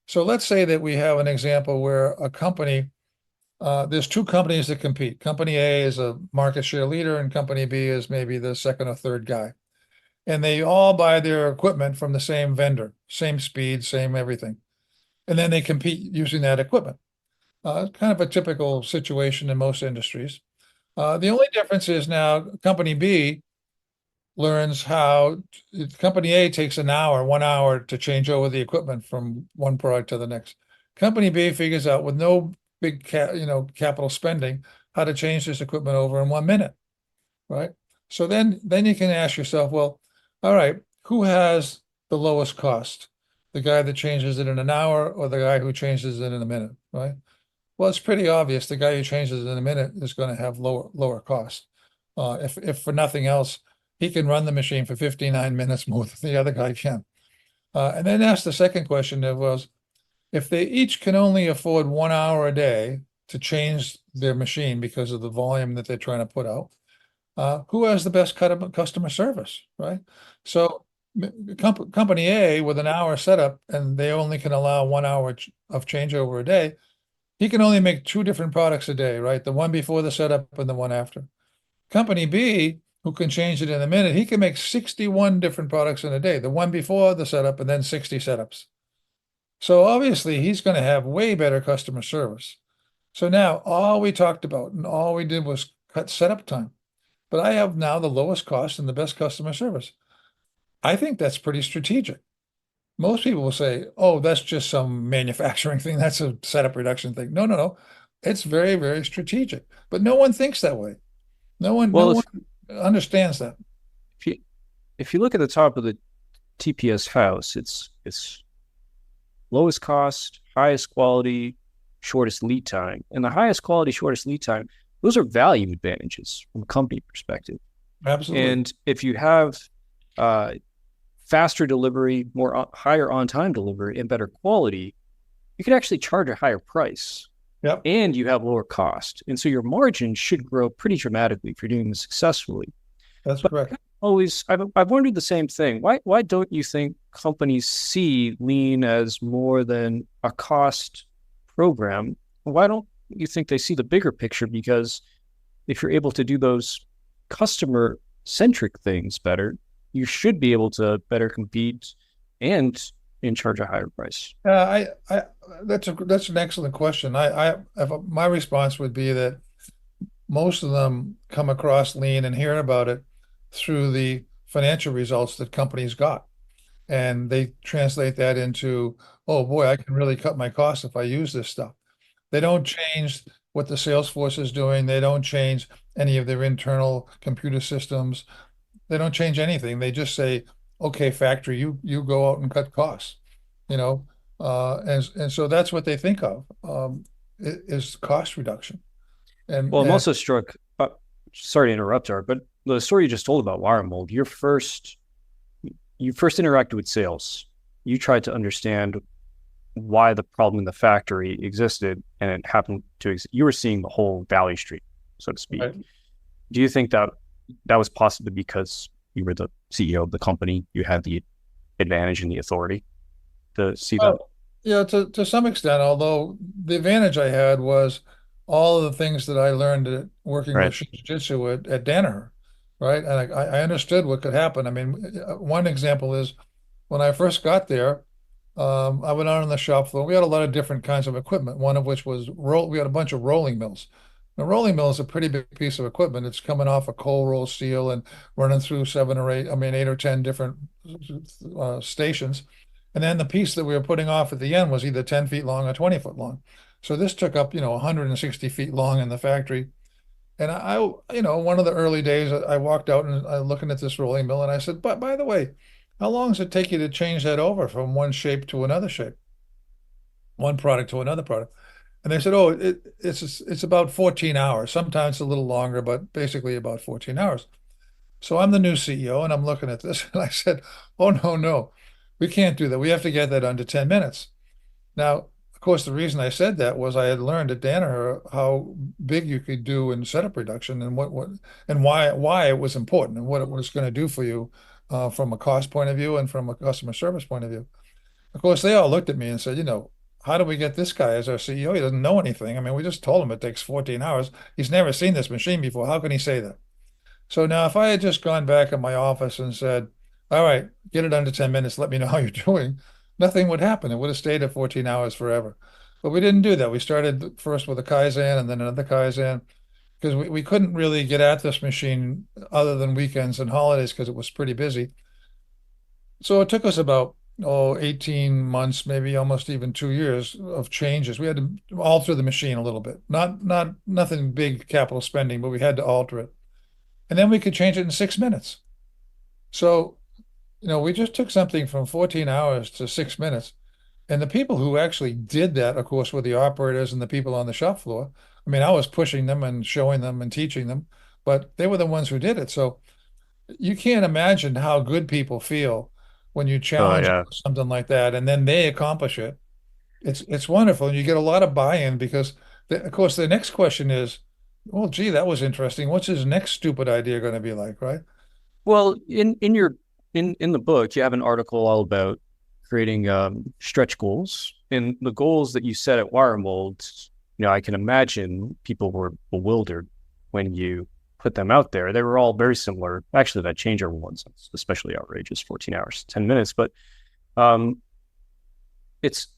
Speaker 3: So let's say that we have an example where a company, there's two companies that compete. Company A is a market share leader, and Company B is maybe the second or third guy. And they all buy their equipment from the same vendor, same speed, same everything. And then they compete using that equipment. Kind of a typical situation in most industries. The only difference is now Company B learns how Company A takes 1 hour to change over the equipment from one product to the next. Company B figures out with no big capital spending how to change this equipment over in 1 minute, right? So then you can ask yourself, well, all right, who has the lowest cost? The guy that changes it in an hour or the guy who changes it in a minute, right? Well, it's pretty obvious the guy who changes it in a minute is going to have lower cost. If for nothing else, he can run the machine for 59 minutes more than the other guy can. And then ask the second question that was, if they each can only afford 1 hour a day to change their machine because of the volume that they're trying to put out, who has the best customer service, right? So Company A with an hour setup and they only can allow 1 hour of changeover a day, he can only make 2 different products a day, right? The one before the setup and the one after. Company B, who can change it in a minute, he can make 61 different products in a day, the one before the setup and then 60 setups. So obviously he's going to have way better customer service. So now all we talked about and all we did was cut setup time. But I have now the lowest cost and the best customer service. I think that's pretty strategic. Most people will say, oh, that's just some manufacturing thing. That's a setup reduction thing. No, no, no. It's very, very strategic. But no one thinks that way. No
Speaker 2: Well,
Speaker 3: one understands that.
Speaker 2: if you if you look at the top of the TPS house, it's lowest cost, highest quality, shortest lead time. And the highest quality, shortest lead time, those are value advantages from a company perspective.
Speaker 3: Absolutely.
Speaker 2: And if you have faster delivery, higher on-time delivery, and better quality, you can actually charge a higher price.
Speaker 3: Yep.
Speaker 2: And you have lower cost. And so your margin should grow pretty dramatically if you're doing this successfully.
Speaker 3: That's
Speaker 2: But
Speaker 3: correct.
Speaker 2: I've wondered the same thing. Why don't you think companies see lean as more than a cost program? Why don't you think they see the bigger picture? Because if you're able to do those customer centric things better, you should be able to better compete and charge a higher price.
Speaker 3: That's an excellent question. My response would be that most of them come across lean and hear about it through the financial results that companies got. And they translate that into, oh boy, I can really cut my costs if I use this stuff. They don't change what the sales force is doing. They don't change any of their internal computer systems. They don't change anything. They just say, okay, factory, you go out and cut costs, and so that's what they think of, is cost reduction.
Speaker 2: Well, I'm also struck, sorry to interrupt, Art, but the story you just told about Wiremold, you first interacted with sales. You tried to understand why the problem in the factory existed, and it happened to you were seeing the whole value stream, so to speak. Right. Do you think that was possibly because you were the CEO of the company, you had the advantage and the authority to see that?
Speaker 3: Yeah, to some extent, although the advantage I had was all of the things that I learned working with Shinji Jutsu at Danaher, right? And I understood what could happen. I mean, one example is when I first got there, I went out on the shop floor. We had a lot of different kinds of equipment, one of which was we had a bunch of rolling mills. A rolling mill is a pretty big piece of equipment. It's coming off a cold roll steel and running through 8 or 10 different stations. And then the piece that we were putting off at the end was either 10 feet long or 20 foot long. So this took up, 160 feet long in the factory. And one of the early days, I walked out and I looking at this rolling mill and I said, but by the way, how long does it take you to change that over from one shape to another shape, one product to another product? And they said, oh, it's about 14 hours. Sometimes a little longer, but basically about 14 hours. So I'm the new CEO and I'm looking at this and I said, oh, no, we can't do that. We have to get that under 10 minutes. Now, of course, the reason I said that was I had learned at Danaher how big you could do in setup reduction and why it was important and what it was going to do for you from a cost point of view and from a customer service point of view. Of course, they all looked at me and said, how do we get this guy as our CEO? He doesn't know anything. I mean, we just told him it takes 14 hours. He's never seen this machine before. How can he say that? So now if I had just gone back in my office and said, all right, get it under 10 minutes, let me know how you're doing, nothing would happen. It would have stayed at 14 hours forever. But we didn't do that. We started first with a Kaizen and then another Kaizen because we couldn't really get at this machine other than weekends and holidays because it was pretty busy. So it took us about 18 months, maybe almost even 2 years of changes. We had to alter the machine a little bit. Nothing big capital spending, but we had to alter it. And then we could change it in 6 minutes. So, we just took something from 14 hours to 6 minutes. And the people who actually did that, of course, were the operators and the people on the shop floor. I mean, I was pushing them and showing them and teaching them, but they were the ones who did it. So you can't imagine how good people feel when you challenge something like that and then they accomplish it. It's wonderful. And you get a lot of buy-in because, of course, the next question is, well, gee, that was interesting. What's his next stupid idea going to be like, right?
Speaker 2: Well, in the book, you have an article all about creating stretch goals, and the goals that you set at Wiremold. I can imagine people were bewildered when you put them out there. They were all very similar. Actually, that changeover one's especially outrageous, 14 hours, 10 minutes. But it's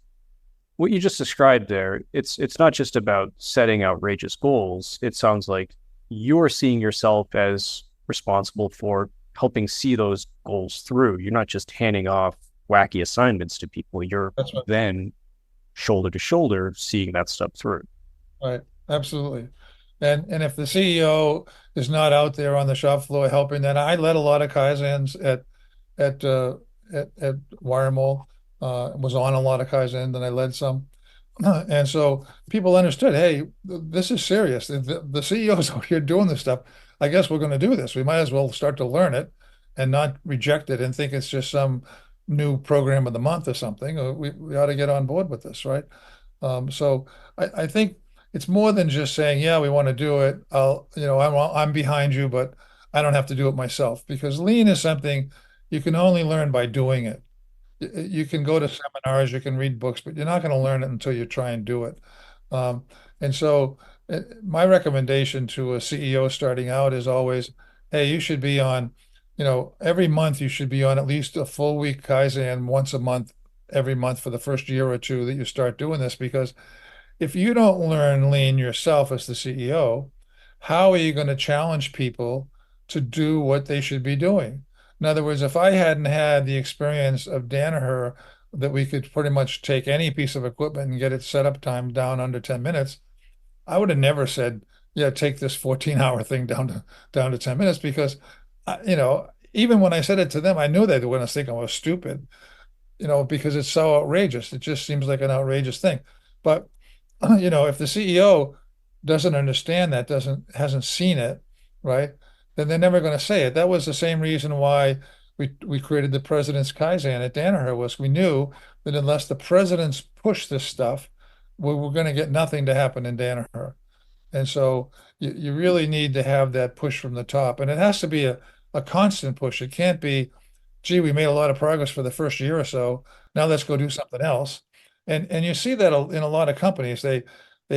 Speaker 2: what you just described there. It's not just about setting outrageous goals. It sounds like you're seeing yourself as responsible for helping see those goals through. You're not just handing off wacky assignments to people. You're then shoulder to shoulder seeing that stuff through.
Speaker 3: Right. Absolutely. And if the CEO is not out there on the shop floor helping, then I led a lot of Kaizens at Wiremold, was on a lot of Kaizen, then I led some. And so people understood, hey, this is serious. The CEO's out here doing this stuff. I guess we're going to do this. We might as well start to learn it and not reject it and think it's just some new program of the month or something. We ought to get on board with this, right? So I think it's more than just saying, yeah, we want to do it. I'm behind you, but I don't have to do it myself, because lean is something you can only learn by doing it. You can go to seminars, you can read books, but you're not going to learn it until you try and do it. And so my recommendation to a CEO starting out is always, hey, you should be on, every month you should be on at least a full week Kaizen once a month, every month for the first year or two that you start doing this. Because if you don't learn lean yourself as the CEO, how are you going to challenge people to do what they should be doing? In other words, if I hadn't had the experience of Danaher, that we could pretty much take any piece of equipment and get it set up time down under 10 minutes, I would have never said, yeah, take this 14-hour thing down to 10 minutes, because, even when I said it to them, I knew they were going to think I was stupid, because it's so outrageous. It just seems like an outrageous thing. But, if the CEO doesn't understand that, hasn't seen it, right, then they're never going to say it. That was the same reason why we created the Presidents Kaizen at Danaher, was we knew that unless the presidents push this stuff, we were going to get nothing to happen in Danaher. And so you really need to have that push from the top. And it has to be a constant push. It can't be, gee, we made a lot of progress for the first year or so. Now let's go do something else. And you see that in a lot of companies. They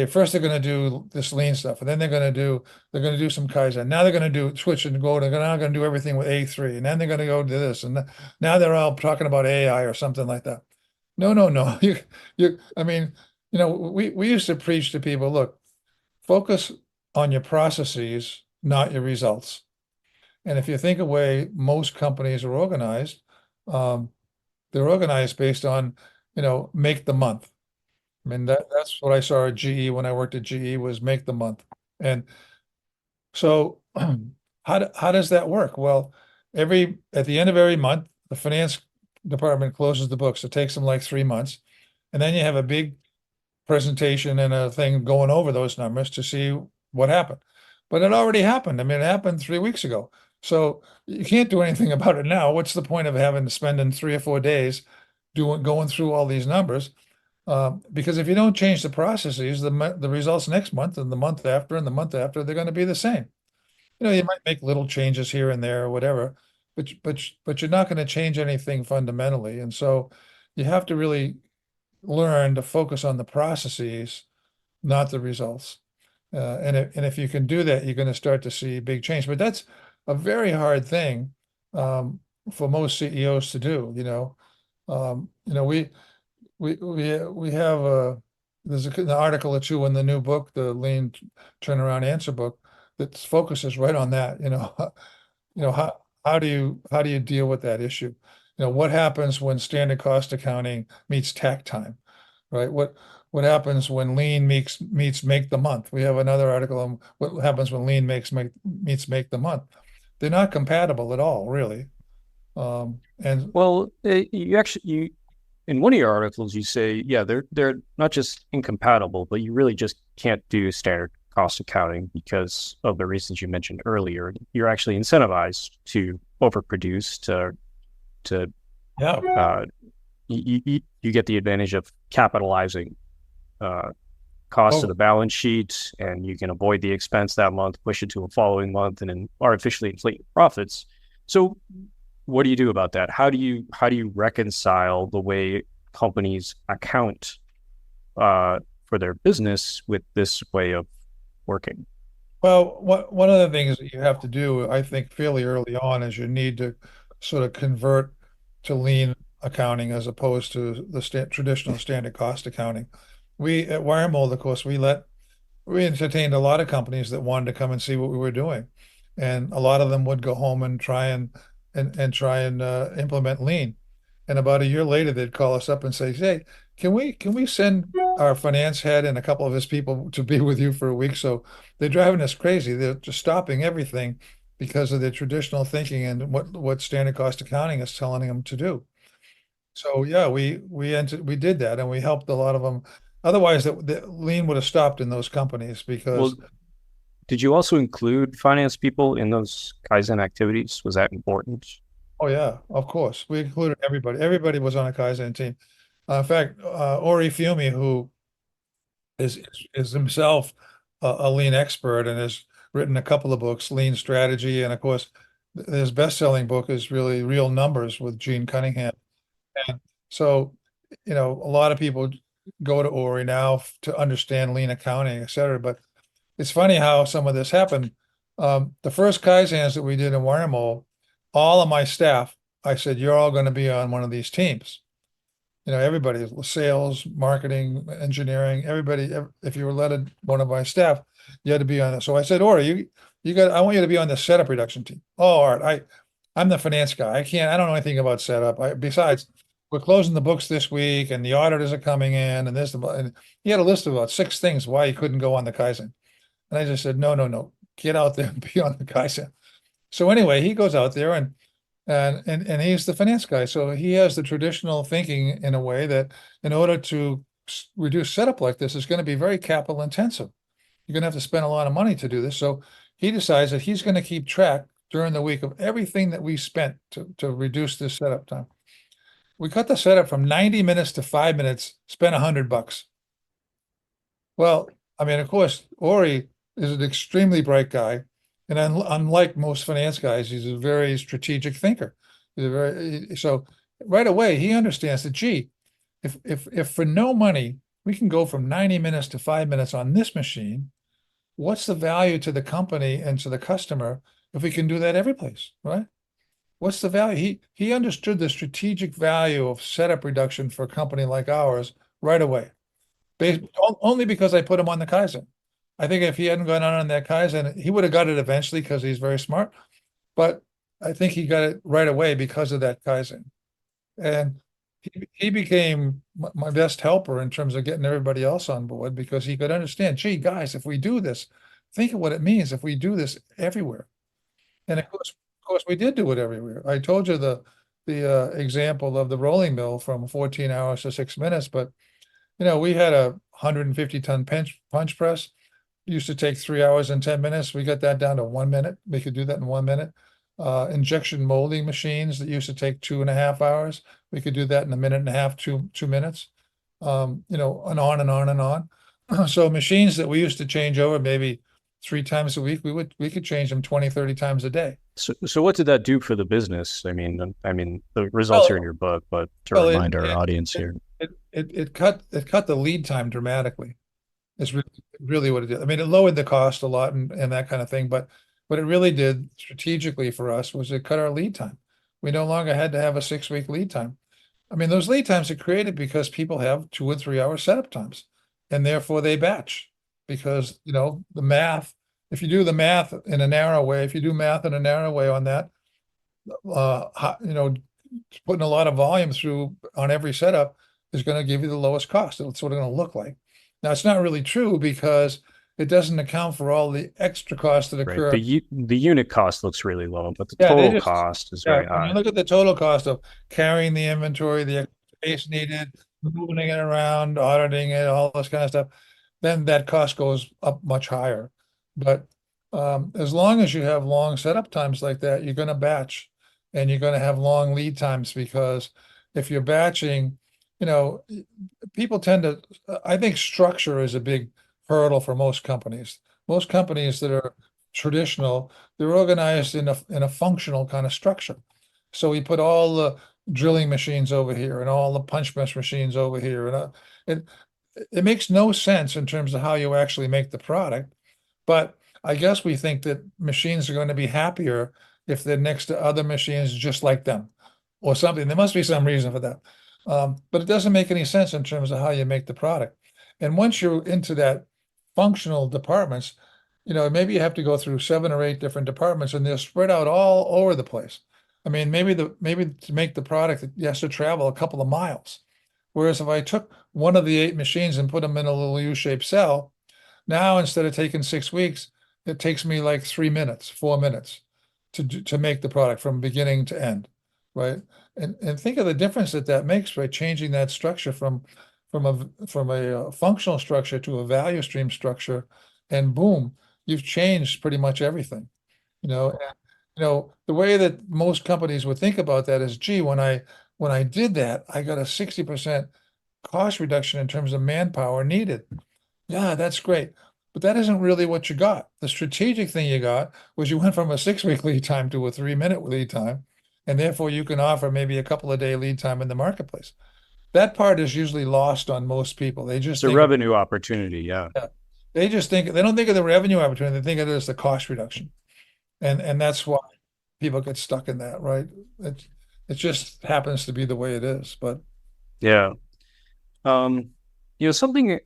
Speaker 3: first they're going to do this lean stuff, and then they're going to do some Kaizen. Now they're going to do switch and go. They're now going to do everything with A3, and then they're going to go to this, and now they're all talking about AI or something like that. No, no, no. I mean, we used to preach to people, look, focus on your processes, not your results. And if you think of the way most companies are organized, they're organized based on, make the month. I mean, that's what I saw at GE when I worked at GE, was make the month. And so how does that work? Well, at the end of every month, the finance department closes the books. It takes them like 3 months. And then you have a big presentation and a thing going over those numbers to see what happened. But it already happened. I mean, it happened 3 weeks ago. So you can't do anything about it now. What's the point of having to spend in 3 or 4 days going through all these numbers? Because if you don't change the processes, the results next month and the month after and the month after, they're going to be the same. You might make little changes here and there or whatever, but you're not going to change anything fundamentally. And so you have to really learn to focus on the processes, not the results. And if you can do that, you're going to start to see big change. But that's a very hard thing for most CEOs to do. We have there's an article or two in the new book, the Lean Turnaround Answer book, that focuses right on that. How do you deal with that issue? What happens when standard cost accounting meets tack time, right? What happens when lean meets make the month? We have another article on what happens when lean meets make the month. They're not compatible at all, really. And
Speaker 2: well, you in one of your articles, you say, yeah, they're not just incompatible, but you really just can't do standard cost accounting because of the reasons you mentioned earlier. You're actually incentivized to overproduce, you get the advantage of capitalizing costs of the balance sheet, and you can avoid the expense that month, push it to a following month, and then artificially inflate profits. So what do you do about that? How do you reconcile the way companies account for their business with this way of working?
Speaker 3: Well, one of the things that you have to do, I think, fairly early on is you need to sort of convert to lean accounting as opposed to the traditional standard cost accounting. We at Wiremold, of course, we entertained a lot of companies that wanted to come and see what we were doing, and a lot of them would go home and try and implement lean. And about a year later, they'd call us up and say, "Hey, can we send our finance head and a couple of his people to be with you for a week?" So they're driving us crazy. They're just stopping everything because of their traditional thinking and what standard cost accounting is telling them to do. So yeah, we did that, and we helped a lot of them. Otherwise, the lean would have stopped in those companies
Speaker 2: Well,
Speaker 3: because,
Speaker 2: did you also include finance people in those Kaizen activities? Was that important?
Speaker 3: oh yeah, of course, we included everybody. Everybody was on a Kaizen team. In fact, Ori Fiumi, who is himself a lean expert and has written a couple of books, Lean Strategy, and of course, his best-selling book is really Real Numbers with Gene Cunningham. And so, a lot of people go to Ori now to understand lean accounting, et cetera. But it's funny how some of this happened. The first Kaizens that we did in Wiremold, all of my staff, I said, you're all going to be on one of these teams. Everybody, sales, marketing, engineering, everybody, if you were led one of my staff, you had to be on it. So I said, Ori, I want you to be on the setup reduction team. Oh, Art, I'm the finance guy. I don't know anything about setup. Besides, we're closing the books this week and the auditors are coming in and and he had a list of about 6 things why he couldn't go on the Kaizen. And I just said, no, no, no, get out there and be on the Kaizen. So anyway, he goes out there and he's the finance guy. So he has the traditional thinking in a way that in order to reduce setup like this is going to be very capital intensive. You're going to have to spend a lot of money to do this. So he decides that he's going to keep track during the week of everything that we spent to reduce this setup time. We cut the setup from 90 minutes to 5 minutes, spent $100. Well, I mean, of course, Ori is an extremely bright guy. And unlike most finance guys, he's a very strategic thinker. So right away he understands that, gee, if for no money we can go from 90 minutes to 5 minutes on this machine, what's the value to the company and to the customer if we can do that every place, right? What's the value? He understood the strategic value of setup reduction for a company like ours right away, only because I put him on the Kaizen. I think if he hadn't gone on that Kaizen, he would have got it eventually because he's very smart. But I think he got it right away because of that Kaizen. And he became my best helper in terms of getting everybody else on board because he could understand, gee, guys, if we do this, think of what it means if we do this everywhere. And of course, we did do it everywhere. I told you the example of the rolling mill from 14 hours to 6 minutes, but we had a 150-ton punch press. Used to take 3 hours and 10 minutes. We got that down to 1 minute. We could do that in 1 minute. Injection molding machines that used to take 2.5 hours. We could do that in a minute and a half, 2 minutes. And on and on and on. So machines that we used to change over maybe 3 times a week, we could change them 20, 30 times a day.
Speaker 2: So what did that do for the business? I mean, the results are in your book, but to remind our audience here.
Speaker 3: It cut the lead time dramatically. It's really what it did. I mean, it lowered the cost a lot and that kind of thing, but what it really did strategically for us was it cut our lead time. We no longer had to have a 6-week lead time. I mean, those lead times are created because people have 2 or 3 hour setup times, and therefore they batch because, the math, if you do the math in a narrow way, if you do math in a narrow way on that, putting a lot of volume through on every setup is going to give you the lowest cost. That's what it's going to look like. Now, it's not really true because it doesn't account for all the extra costs that occur.
Speaker 2: Right. The unit cost looks really low, but the total cost is very high.
Speaker 3: When you look at the total cost of carrying the inventory, the space needed, moving it around, auditing it, all this kind of stuff, then that cost goes up much higher. But as long as you have long setup times like that, you're going to batch and you're going to have long lead times because if you're batching, people tend to, I think structure is a big hurdle for most companies. Most companies that are traditional, they're organized in a functional kind of structure. So we put all the drilling machines over here and all the punch press machines over here. And it makes no sense in terms of how you actually make the product. But I guess we think that machines are going to be happier if they're next to other machines just like them or something. There must be some reason for that. But it doesn't make any sense in terms of how you make the product. And once you're into that functional departments, maybe you have to go through 7 or 8 different departments and they're spread out all over the place. I mean, maybe to make the product, it has to travel a couple of miles. Whereas if I took one of the 8 machines and put them in a little U-shaped cell, now instead of taking 6 weeks, it takes me like 3 minutes, 4 minutes to make the product from beginning to end, right? And think of the difference that makes by changing that structure from a functional structure to a value stream structure, and boom, you've changed pretty much everything. The way that most companies would think about that is, gee, when I did that, I got a 60% cost reduction in terms of manpower needed. Yeah, that's great. But that isn't really what you got. The strategic thing you got was you went from a 6-week lead time to a 3-minute lead time, and therefore you can offer maybe a couple of day lead time in the marketplace. That part is usually lost on most people. They just
Speaker 2: It's a
Speaker 3: think
Speaker 2: revenue opportunity. Yeah.
Speaker 3: they don't think of the revenue opportunity. They think of it as the cost reduction. And that's why people get stuck in that, right? It just happens to be the way it is. But
Speaker 2: Yeah. Something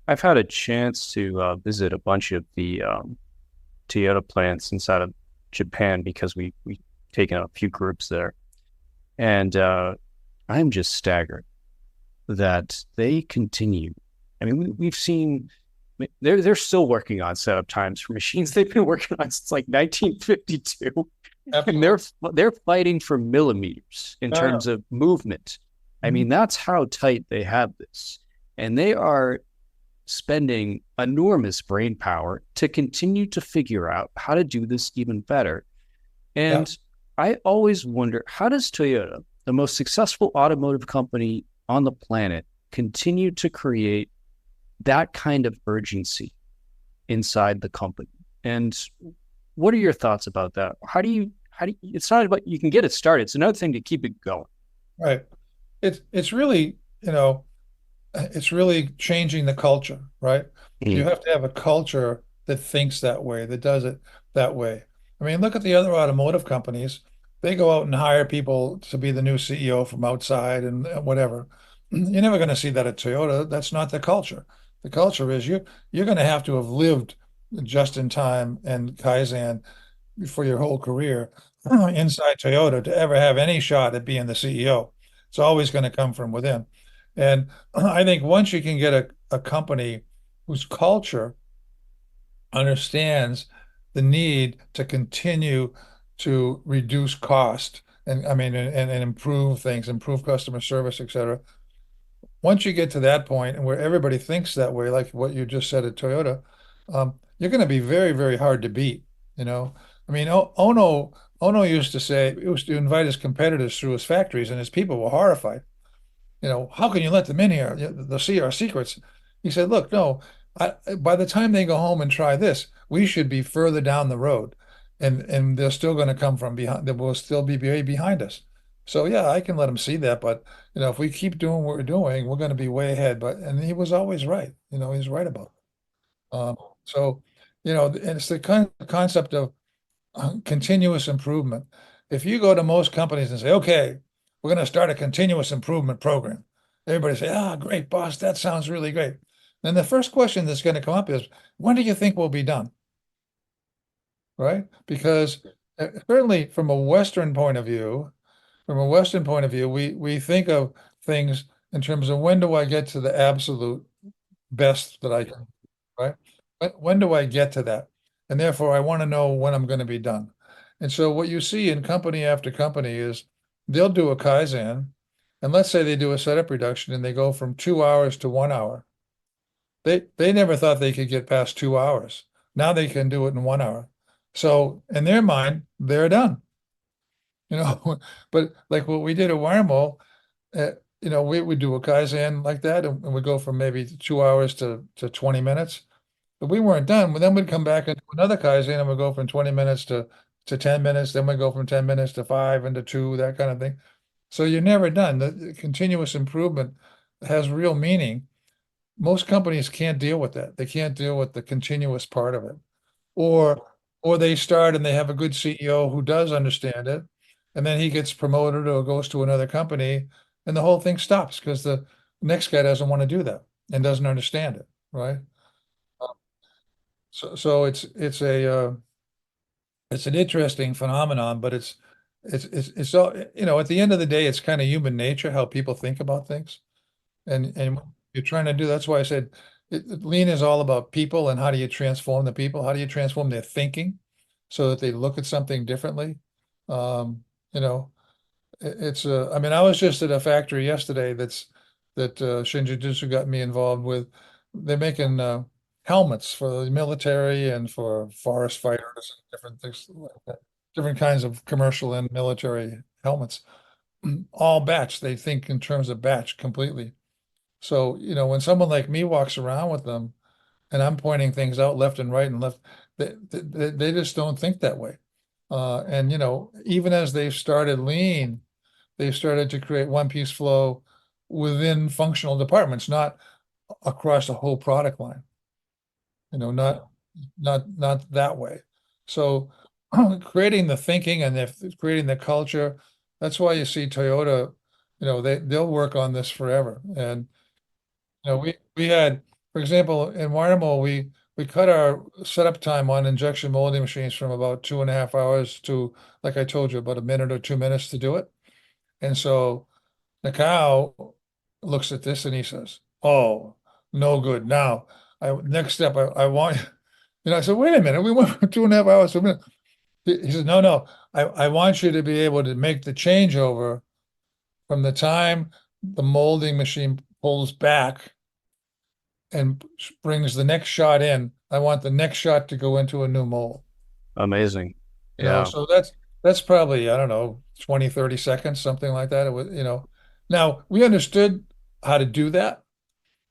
Speaker 2: I've had a chance to visit a bunch of the Toyota plants inside of Japan because we've taken a few groups there. And I'm just staggered that they continue. I mean, we've seen they're still working on setup times for machines they've been working on since like 1952.
Speaker 3: absolutely.
Speaker 2: And they're fighting for millimeters in terms of movement. I mean, that's how tight they have this. And they are spending enormous brain power to continue to figure out how to do this even better. And I always wonder, how does Toyota, the most successful automotive company on the planet, continue to create that kind of urgency inside the company? And what are your thoughts about that? How do you, it's not about, you can get it started. It's another thing to keep it going.
Speaker 3: Right. It's really, it's really changing the culture, right? You have to have a culture that thinks that way, that does it that way. I mean, look at the other automotive companies. They go out and hire people to be the new CEO from outside and whatever. You're never going to see that at Toyota. That's not the culture. The culture is you're going to have to have lived just in time and Kaizen for your whole career inside Toyota to ever have any shot at being the CEO. It's always going to come from within. And I think once you can get a company whose culture understands the need to continue to reduce cost and I mean and improve things, improve customer service, et cetera. Once you get to that point and where everybody thinks that way, like what you just said at Toyota, you're going to be very, very hard to beat. I mean, Ono used to say, he used to invite his competitors through his factories, and his people were horrified. How can you let them in here? They'll see our secrets. He said, look, no, by the time they go home and try this, we should be further down the road, and they're still going to come from behind. They will still be way behind us. So yeah, I can let them see that, but if we keep doing what we're doing, we're going to be way ahead. And he was always right. He's right about it. So, and it's the concept of continuous improvement. If you go to most companies and say, okay, we're going to start a continuous improvement program, everybody say, great, boss, that sounds really great. Then the first question that's going to come up is, when do you think we'll be done? Right? Because certainly from a Western point of view, we think of things in terms of when do I get to the absolute best that I can, right? When do I get to that? And therefore, I want to know when I'm going to be done. And so what you see in company after company is they'll do a Kaizen, and let's say they do a setup reduction and they go from 2 hours to 1 hour. They never thought they could get past 2 hours. Now they can do it in 1 hour. So in their mind, they're done. But like what we did at Wiremold, we do a Kaizen like that, and we go from maybe 2 hours to 20 minutes. But we weren't done. But then we'd come back and do another Kaizen, and we'd go from 20 minutes to 10 minutes. Then we go from 10 minutes to 5 and to 2, that kind of thing. So you're never done. The continuous improvement has real meaning. most companies can't deal with that. They can't deal with the continuous part of it. Or or they start and they have a good CEO who does understand it, and then he gets promoted or goes to another company, and the whole thing stops because the next guy doesn't want to do that and doesn't understand it, right? So it's an interesting phenomenon, but it's all, at the end of the day, it's kind of human nature how people think about things. And you're trying to do, that's why I said lean is all about people and how do you transform the people? How do you transform their thinking so that they look at something differently? Um, you know, it's I mean, I was just at a factory yesterday that Shinji Jutsu got me involved with. They're making helmets for the military and for forest fighters and different things like that. Different kinds of commercial and military helmets. All batch. They think in terms of batch completely. So, when someone like me walks around with them and I'm pointing things out left and right and left, they just don't think that way. And, even as they've started lean, they've started to create one piece flow within functional departments, not across the whole product line, not that way. So creating the thinking and creating the culture, that's why you see Toyota, they'll work on this forever. And we had, for example, in Wiremold, we cut our setup time on injection molding machines from about 2.5 hours to, like I told you, about a minute or 2 minutes to do it. And so Nakao looks at this and he says, "Oh, no good. Now, next step, I want." I said, "Wait a minute. We went from 2.5 hours to a minute." He says, "No, no. I want you to be able to make the changeover from the time the molding machine pulls back and brings the next shot in. I want the next shot to go into a new mold."
Speaker 2: Amazing. Yeah.
Speaker 3: So that's probably, I don't know, 20, 30 seconds, something like that. It was. Now we understood how to do that.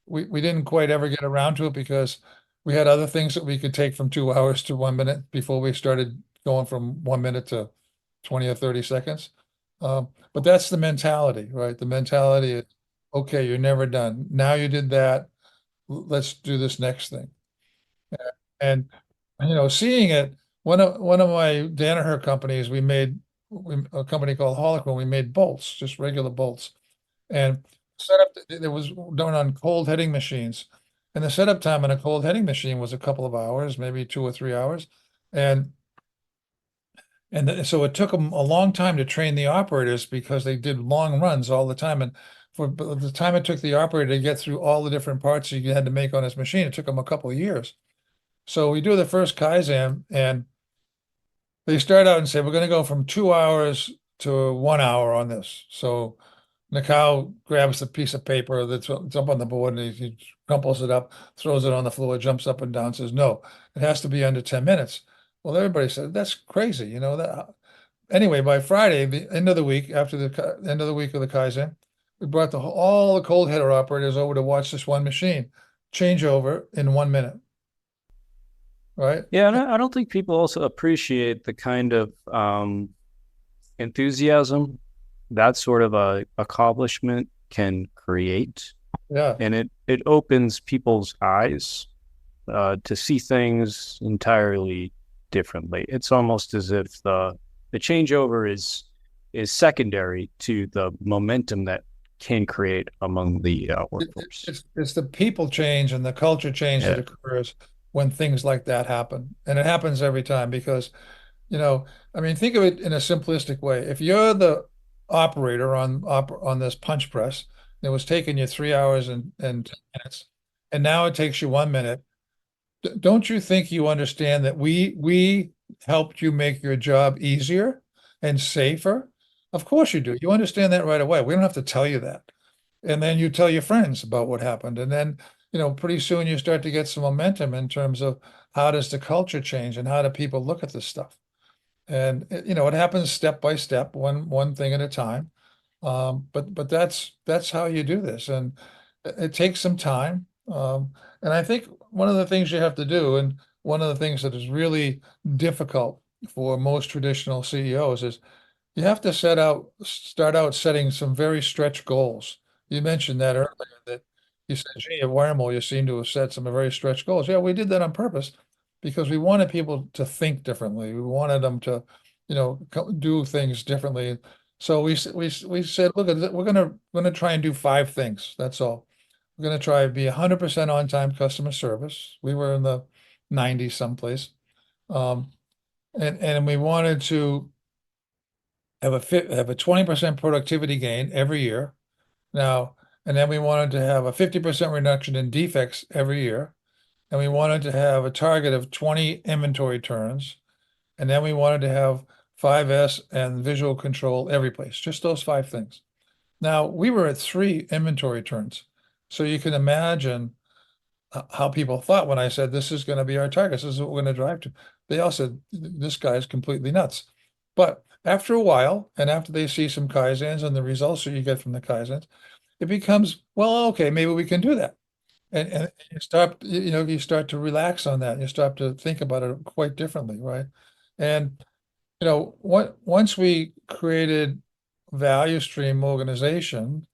Speaker 3: We didn't quite ever get around to it because we had other things that we could take from 2 hours to 1 minute before we started going from 1 minute to 20 or 30 seconds. But that's the mentality, right? The mentality is, okay, you're never done. Now you did that. Let's do this next thing. And seeing it, one of my Danaher companies, a company called Holocron, we made bolts, just regular bolts. And setup it was done on cold heading machines. And the setup time on a cold heading machine was a couple of hours, maybe 2 or 3 hours. And so it took them a long time to train the operators because they did long runs all the time. And for the time it took the operator to get through all the different parts you had to make on his machine, it took them a couple of years. So we do the first Kaizen, and they start out and say, we're going to go from 2 hours to 1 hour on this. So Nakao grabs the piece of paper that's up on the board and he crumples it up, throws it on the floor, jumps up and down, says, no, it has to be under 10 minutes. Well, everybody said, that's crazy. That. Anyway, by Friday, the end of the week, after the end of the week of the Kaizen, we brought all the cold header operators over to watch this one machine change over in 1 minute. Right?
Speaker 2: Yeah, and I don't think people also appreciate the kind of enthusiasm that sort of a accomplishment can create.
Speaker 3: Yeah.
Speaker 2: And it opens people's eyes to see things entirely differently. It's almost as if the changeover is secondary to the momentum that can create among the workforce.
Speaker 3: It's the people change and the culture change that occurs when things like that happen. And it happens every time because, I mean, think of it in a simplistic way. If you're the operator on this punch press, it was taking you 3 hours and 10 minutes, and now it takes you 1 minute. Don't you think you understand that we helped you make your job easier and safer? Of course you do. You understand that right away. We don't have to tell you that. And then you tell your friends about what happened. And then, pretty soon you start to get some momentum in terms of how does the culture change and how do people look at this stuff. And it happens step by step, one thing at a time. But that's how you do this, and it takes some time. And I think one of the things you have to do, and one of the things that is really difficult for most traditional CEOs is you have to start out setting some very stretch goals. You mentioned that earlier, that You said, gee, at Wiremold, you seem to have set some very stretched goals. Yeah, we did that on purpose because we wanted people to think differently. We wanted them to, do things differently. So we said, look, we're gonna try and do 5 things. That's all. We're gonna try to be 100% on-time customer service. We were in the 90s someplace. And we wanted to have a 20% productivity gain every year. Now, and then we wanted to have a 50% reduction in defects every year. And we wanted to have a target of 20 inventory turns. And then we wanted to have 5S and visual control every place, just those 5 things. Now, we were at 3 inventory turns. So you can imagine how people thought when I said, this is going to be our target. This is what we're going to drive to. They all said, this guy is completely nuts. But after a while, and after they see some Kaizens and the results that you get from the Kaizens, it becomes, well, okay, maybe we can do that. And you start to relax on that. You start to think about it quite differently, right? And, once we created value stream organization,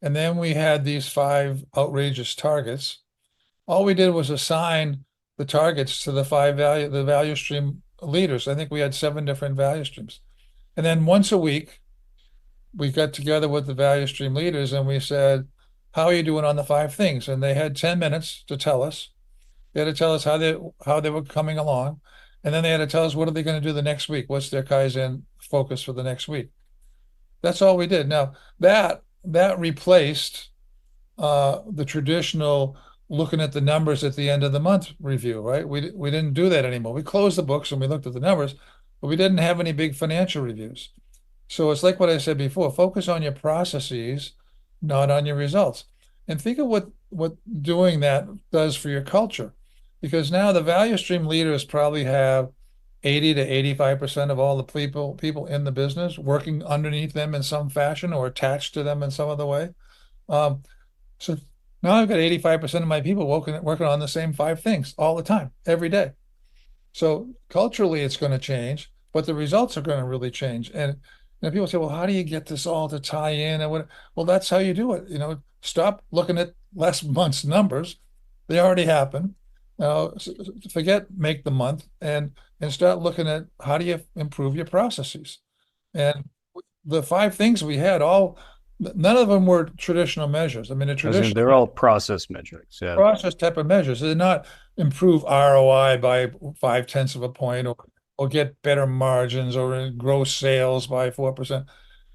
Speaker 3: and then we had these 5 outrageous targets, all we did was assign the targets to the value stream leaders. I think we had 7 different value streams. And then once a week, we got together with the value stream leaders and we said, how are you doing on the 5 things? And they had 10 minutes to tell us. They had to tell us how they were coming along. And then they had to tell us, what are they going to do the next week? What's their Kaizen focus for the next week? That's all we did. Now, that replaced the traditional looking at the numbers at the end of the month review, right? We didn't do that anymore. We closed the books and we looked at the numbers, but we didn't have any big financial reviews. So it's like what I said before, focus on your processes, not on your results. And think of what doing that does for your culture. Because now the value stream leaders probably have 80 to 85% of all the people in the business working underneath them in some fashion or attached to them in some other way. So now I've got 85% of my people working on the same 5 things all the time, every day. So culturally, it's going to change, but the results are going to really change. And people say, well, how do you get this all to tie in? And well, that's how you do it. Stop looking at last month's numbers. They already happened. Make the month and start looking at how do you improve your processes. And the 5 things we had, none of them were traditional measures. I mean,
Speaker 2: they're all process metrics. Yeah.
Speaker 3: Process type of measures. They're not improve ROI by 0.5 of a point or get better margins or grow sales by 4%.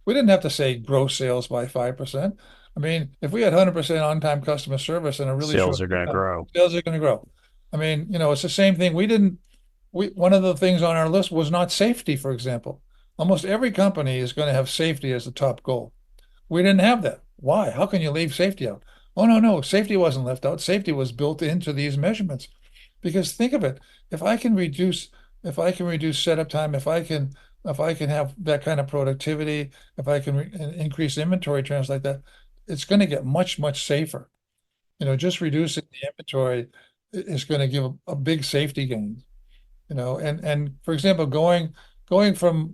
Speaker 3: We didn't have to say grow sales by 5%. I mean, if we had 100% on-time customer service and a really
Speaker 2: sales are going to grow.
Speaker 3: Sales are going to grow. I mean, it's the same thing. One of the things on our list was not safety, for example. Almost every company is going to have safety as the top goal. We didn't have that. Why? How can you leave safety out? Oh, no. Safety wasn't left out. Safety was built into these measurements. Because think of it, if I can reduce setup time, if I can have that kind of productivity, if I can increase inventory turns like that, it's going to get much, much safer. Just reducing the inventory is going to give a big safety gain. And for example, going from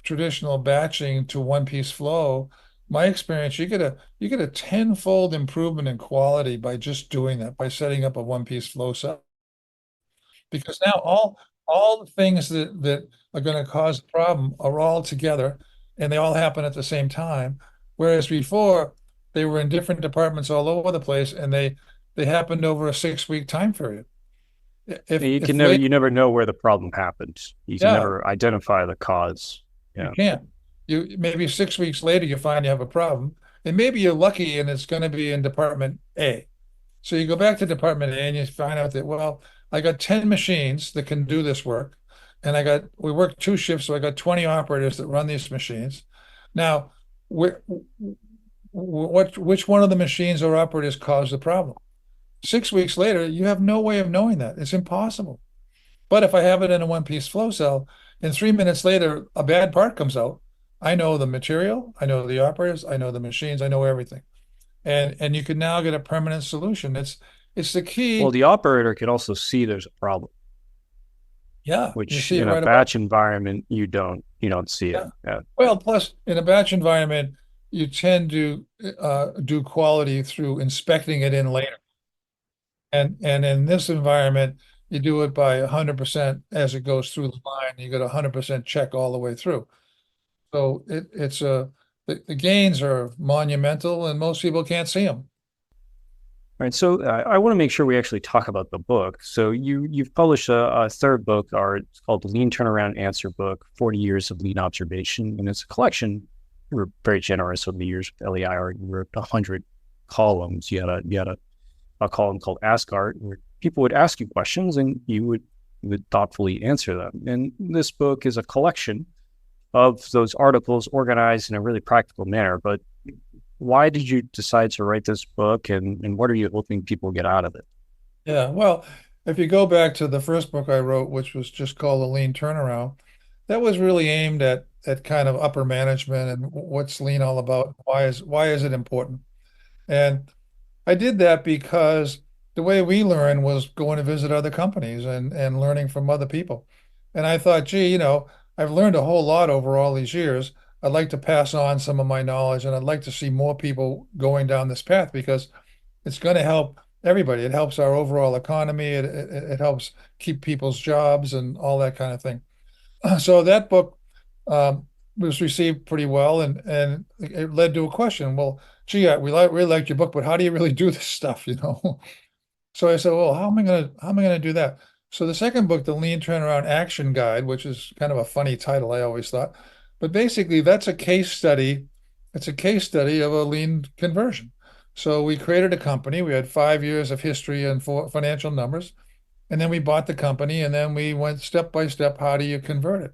Speaker 3: traditional batching to one-piece flow, my experience, you get a 10-fold improvement in quality by just doing that, by setting up a one-piece flow cell. Because now all the things that are going to cause a problem are all together and they all happen at the same time. Whereas before they were in different departments all over the place and they happened over a 6-week time period.
Speaker 2: You never know where the problem happened. You can never identify the cause.
Speaker 3: Yeah. You can't. Maybe 6 weeks later you find you have a problem, and maybe you're lucky and it's going to be in department A. So you go back to department A and you find out that, well, I got 10 machines that can do this work, and we work 2 shifts, so I got 20 operators that run these machines. Now, which one of the machines or operators caused the problem? 6 weeks later, you have no way of knowing that. It's impossible. But if I have it in a one-piece flow cell, and 3 minutes later, a bad part comes out, I know the material, I know the operators, I know the machines, I know everything. And you can now get a permanent solution. It's the key.
Speaker 2: Well, the operator can also see there's a problem.
Speaker 3: Yeah.
Speaker 2: Which in a batch environment, you don't see it. Yeah.
Speaker 3: Well, plus in a batch environment, you tend to do quality through inspecting it in later. And in this environment, you do it by 100% as it goes through the line. You get a 100% check all the way through. So it's the gains are monumental, and most people can't see them.
Speaker 2: All right, so I want to make sure we actually talk about the book. So you've published a third book, or it's called the Lean Turnaround Answer Book: 40 Years of Lean Observation, and it's a collection. You were very generous over the years with LEI. You wrote 100 columns. You had a column called Ask Art, where people would ask you questions, and you would thoughtfully answer them. And this book is a collection of those articles organized in a really practical manner. But why did you decide to write this book, and what are you hoping people get out of it?
Speaker 3: Yeah, well, if you go back to the first book I wrote, which was just called The Lean Turnaround, that was really aimed at kind of upper management and what's lean all about. Why is it important? And I did that because the way we learn was going to visit other companies and learning from other people. And I thought, gee, I've learned a whole lot over all these years. I'd like to pass on some of my knowledge, and I'd like to see more people going down this path because it's going to help everybody. It helps our overall economy. It helps keep people's jobs and all that kind of thing. So that book was received pretty well, and it led to a question. Well, gee, really liked your book, but how do you really do this stuff, So I said, well, how am I gonna do that? So the second book, the Lean Turnaround Action Guide, which is kind of a funny title, I always thought, but basically that's a case study. It's a case study of a lean conversion. So we created a company. We had 5 years of history and financial numbers, and then we bought the company, and then we went step by step. How do you convert it?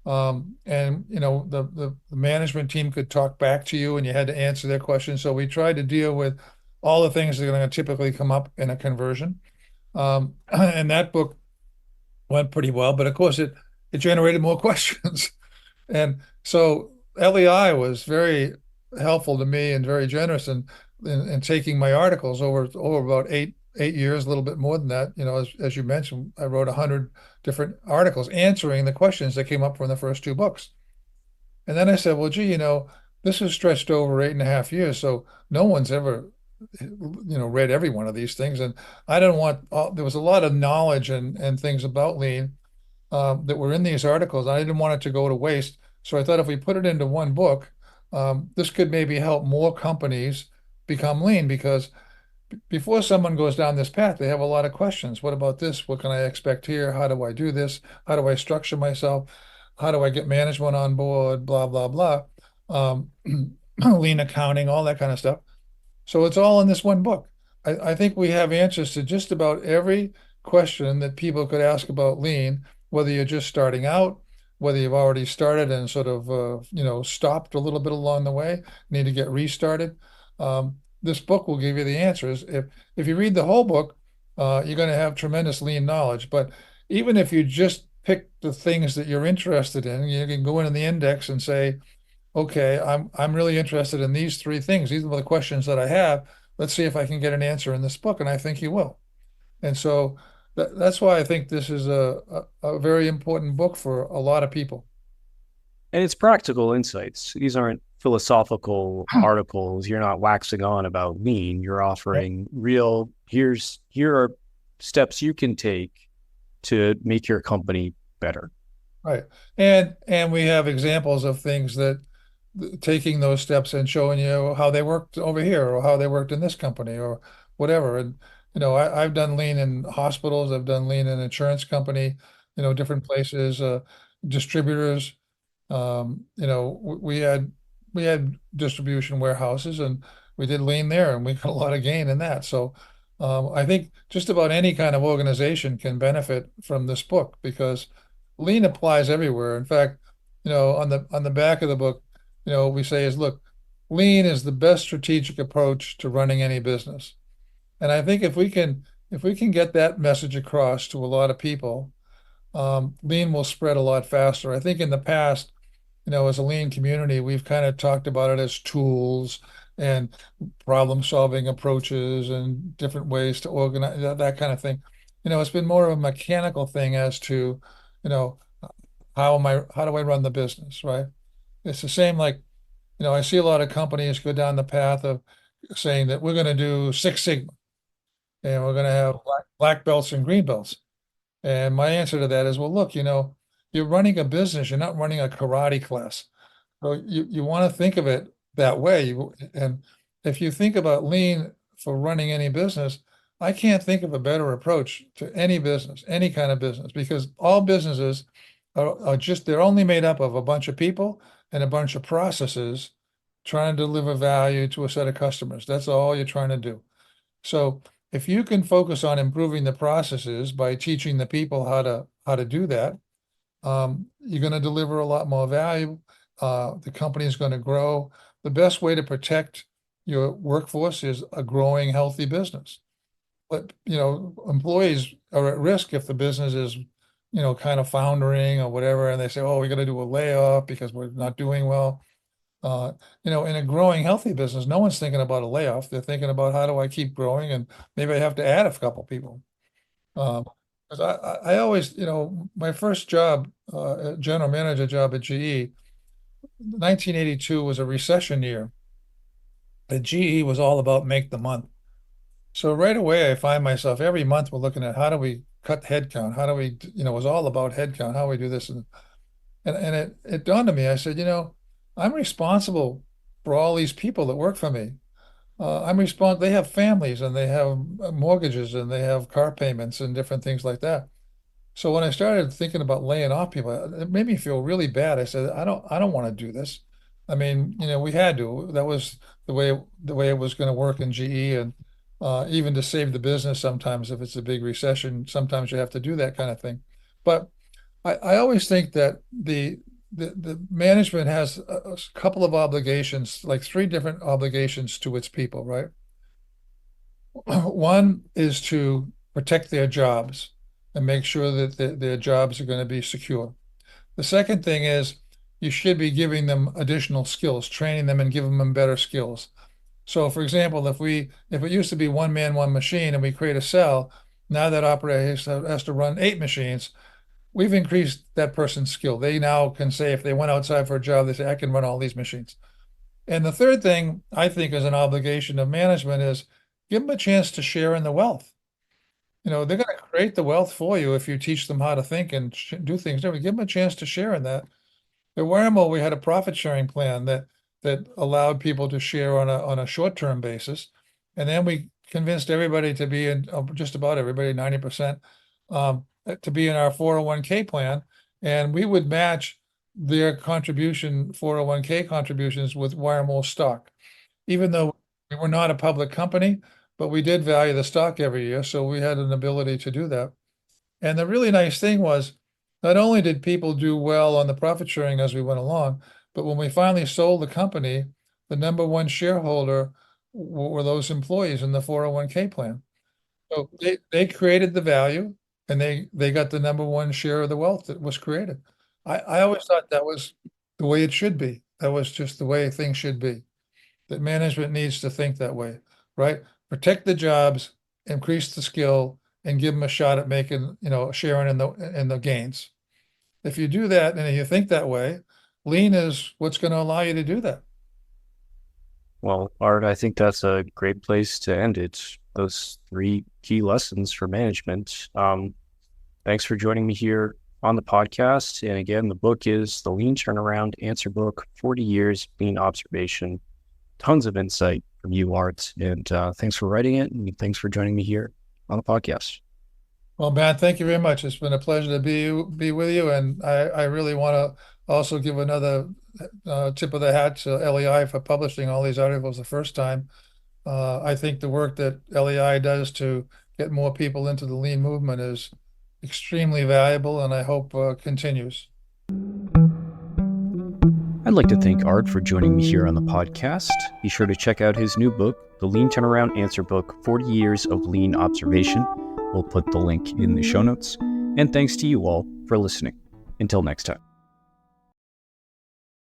Speaker 3: And the management team could talk back to you, and you had to answer their questions. So we tried to deal with all the things that are going to typically come up in a conversion. And that book went pretty well, but of course it generated more questions. And so LEI was very helpful to me and very generous in taking my articles over about eight years, a little bit more than that. As you mentioned, I wrote 100 different articles answering the questions that came up from the first two books. And then I said, well, gee, this was stretched over 8.5 years, so no one's ever, read every one of these things. And I didn't want, there was a lot of knowledge and things about lean that were in these articles. I didn't want it to go to waste. So I thought if we put it into one book, this could maybe help more companies become lean because before someone goes down this path, they have a lot of questions. What about this? What can I expect here? How do I do this? How do I structure myself? How do I get management on board? Blah, blah, blah. Um, lean accounting, all that kind of stuff. So it's all in this one book. I think we have answers to just about every question that people could ask about lean, whether you're just starting out, whether you've already started and sort of stopped a little bit along the way, need to get restarted. This book will give you the answers. If you read the whole book, you're going to have tremendous lean knowledge. But even if you just pick the things that you're interested in, you can go into the index and say, okay, I'm really interested in these three things. These are the questions that I have. Let's see if I can get an answer in this book, and I think you will. And so that's why I think this is a very important book for a lot of people.
Speaker 2: And it's practical insights. These aren't philosophical articles. You're not waxing on about lean. You're offering real, here are steps you can take to make your company better.
Speaker 3: Right. And we have examples of things that taking those steps and showing you how they worked over here or how they worked in this company or whatever. And, I've done lean in hospitals. I've done lean in insurance company, different places, distributors. We had distribution warehouses and we did lean there and we got a lot of gain in that. So I think just about any kind of organization can benefit from this book because lean applies everywhere. In fact, on the back of the book, we say is look, lean is the best strategic approach to running any business. And I think if we can get that message across to a lot of people, lean will spread a lot faster. I think in the past, as a lean community, we've kind of talked about it as tools and problem-solving approaches and different ways to organize that kind of thing. It's been more of a mechanical thing as to, you know, how do I run the business, right? It's the same like I see a lot of companies go down the path of saying that we're going to do Six Sigma and we're going to have black belts and green belts. And my answer to that is, well, look, you're running a business, you're not running a karate class. So you want to think of it that way. And if you think about lean for running any business, I can't think of a better approach to any business, any kind of business, because all businesses are just, they're only made up of a bunch of people and a bunch of processes trying to deliver value to a set of customers. That's all you're trying to do. So if you can focus on improving the processes by teaching the people how to do that, you're going to deliver a lot more value. The company is going to grow. The best way to protect your workforce is a growing, healthy business. But, employees are at risk if the business is, kind of foundering or whatever, and they say, oh, we got to do a layoff because we're not doing well. In a growing, healthy business, no one's thinking about a layoff. They're thinking about how do I keep growing, and maybe I have to add a couple people. 'Cause I always, my first job, general manager job at GE, 1982 was a recession year. At GE was all about make the month. So right away, I find myself every month we're looking at how do we cut headcount? How do we, it was all about headcount, how do we do this? And it dawned on me, I said, I'm responsible for all these people that work for me. They have families and they have mortgages and they have car payments and different things like that. So when I started thinking about laying off people, it made me feel really bad. I said, I don't want to do this. I mean, we had to. That was the way it was going to work in GE, and even to save the business, sometimes if it's a big recession, sometimes you have to do that kind of thing. But I always think that the management has a couple of obligations, like three different obligations to its people, right? One is to protect their jobs and make sure that their jobs are going to be secure. The second thing is you should be giving them additional skills, training them and giving them better skills. So for example, if it used to be one man, one machine, and we create a cell, now that operator has to run 8 machines. We've increased that person's skill. They now can say, if they went outside for a job, they say, I can run all these machines. And the third thing I think is an obligation of management is give them a chance to share in the wealth. They're going to create the wealth for you if you teach them how to think and do things differently. Give them a chance to share in that. At Wiremold, we had a profit sharing plan that allowed people to share on a short-term basis. And then we convinced everybody to be in, just about everybody, 90%, to be in our 401k plan. And we would match their 401k contributions with Wiremold stock, even though we were not a public company, but we did value the stock every year. So we had an ability to do that. And the really nice thing was, not only did people do well on the profit sharing as we went along, but when we finally sold the company, the number one shareholder were those employees in the 401k plan. So they created the value, and they got the number one share of the wealth that was created. I always thought that was the way it should be. That was just the way things should be. That management needs to think that way, right? Protect the jobs, increase the skill, and give them a shot at making, sharing in the gains. If you do that and you think that way, lean is what's going to allow you to do that.
Speaker 2: Well, Art, I think that's a great place to end it. Those 3 key lessons for management. Thanks for joining me here on the podcast. And again, the book is The Lean Turnaround Answer Book, 40 Years Lean Observation. Tons of insight from you, Art. And thanks for writing it. And thanks for joining me here on the podcast.
Speaker 3: Well, Matt, thank you very much. It's been a pleasure to be with you. And I really want to also give another tip of the hat to LEI for publishing all these articles the first time. I think the work that LEI does to get more people into the lean movement is extremely valuable, and I hope continues.
Speaker 2: I'd like to thank Art for joining me here on the podcast. Be sure to check out his new book, The Lean Turnaround Answer Book, 40 Years of Lean Observation. We'll put the link in the show notes. And thanks to you all for listening. Until next time.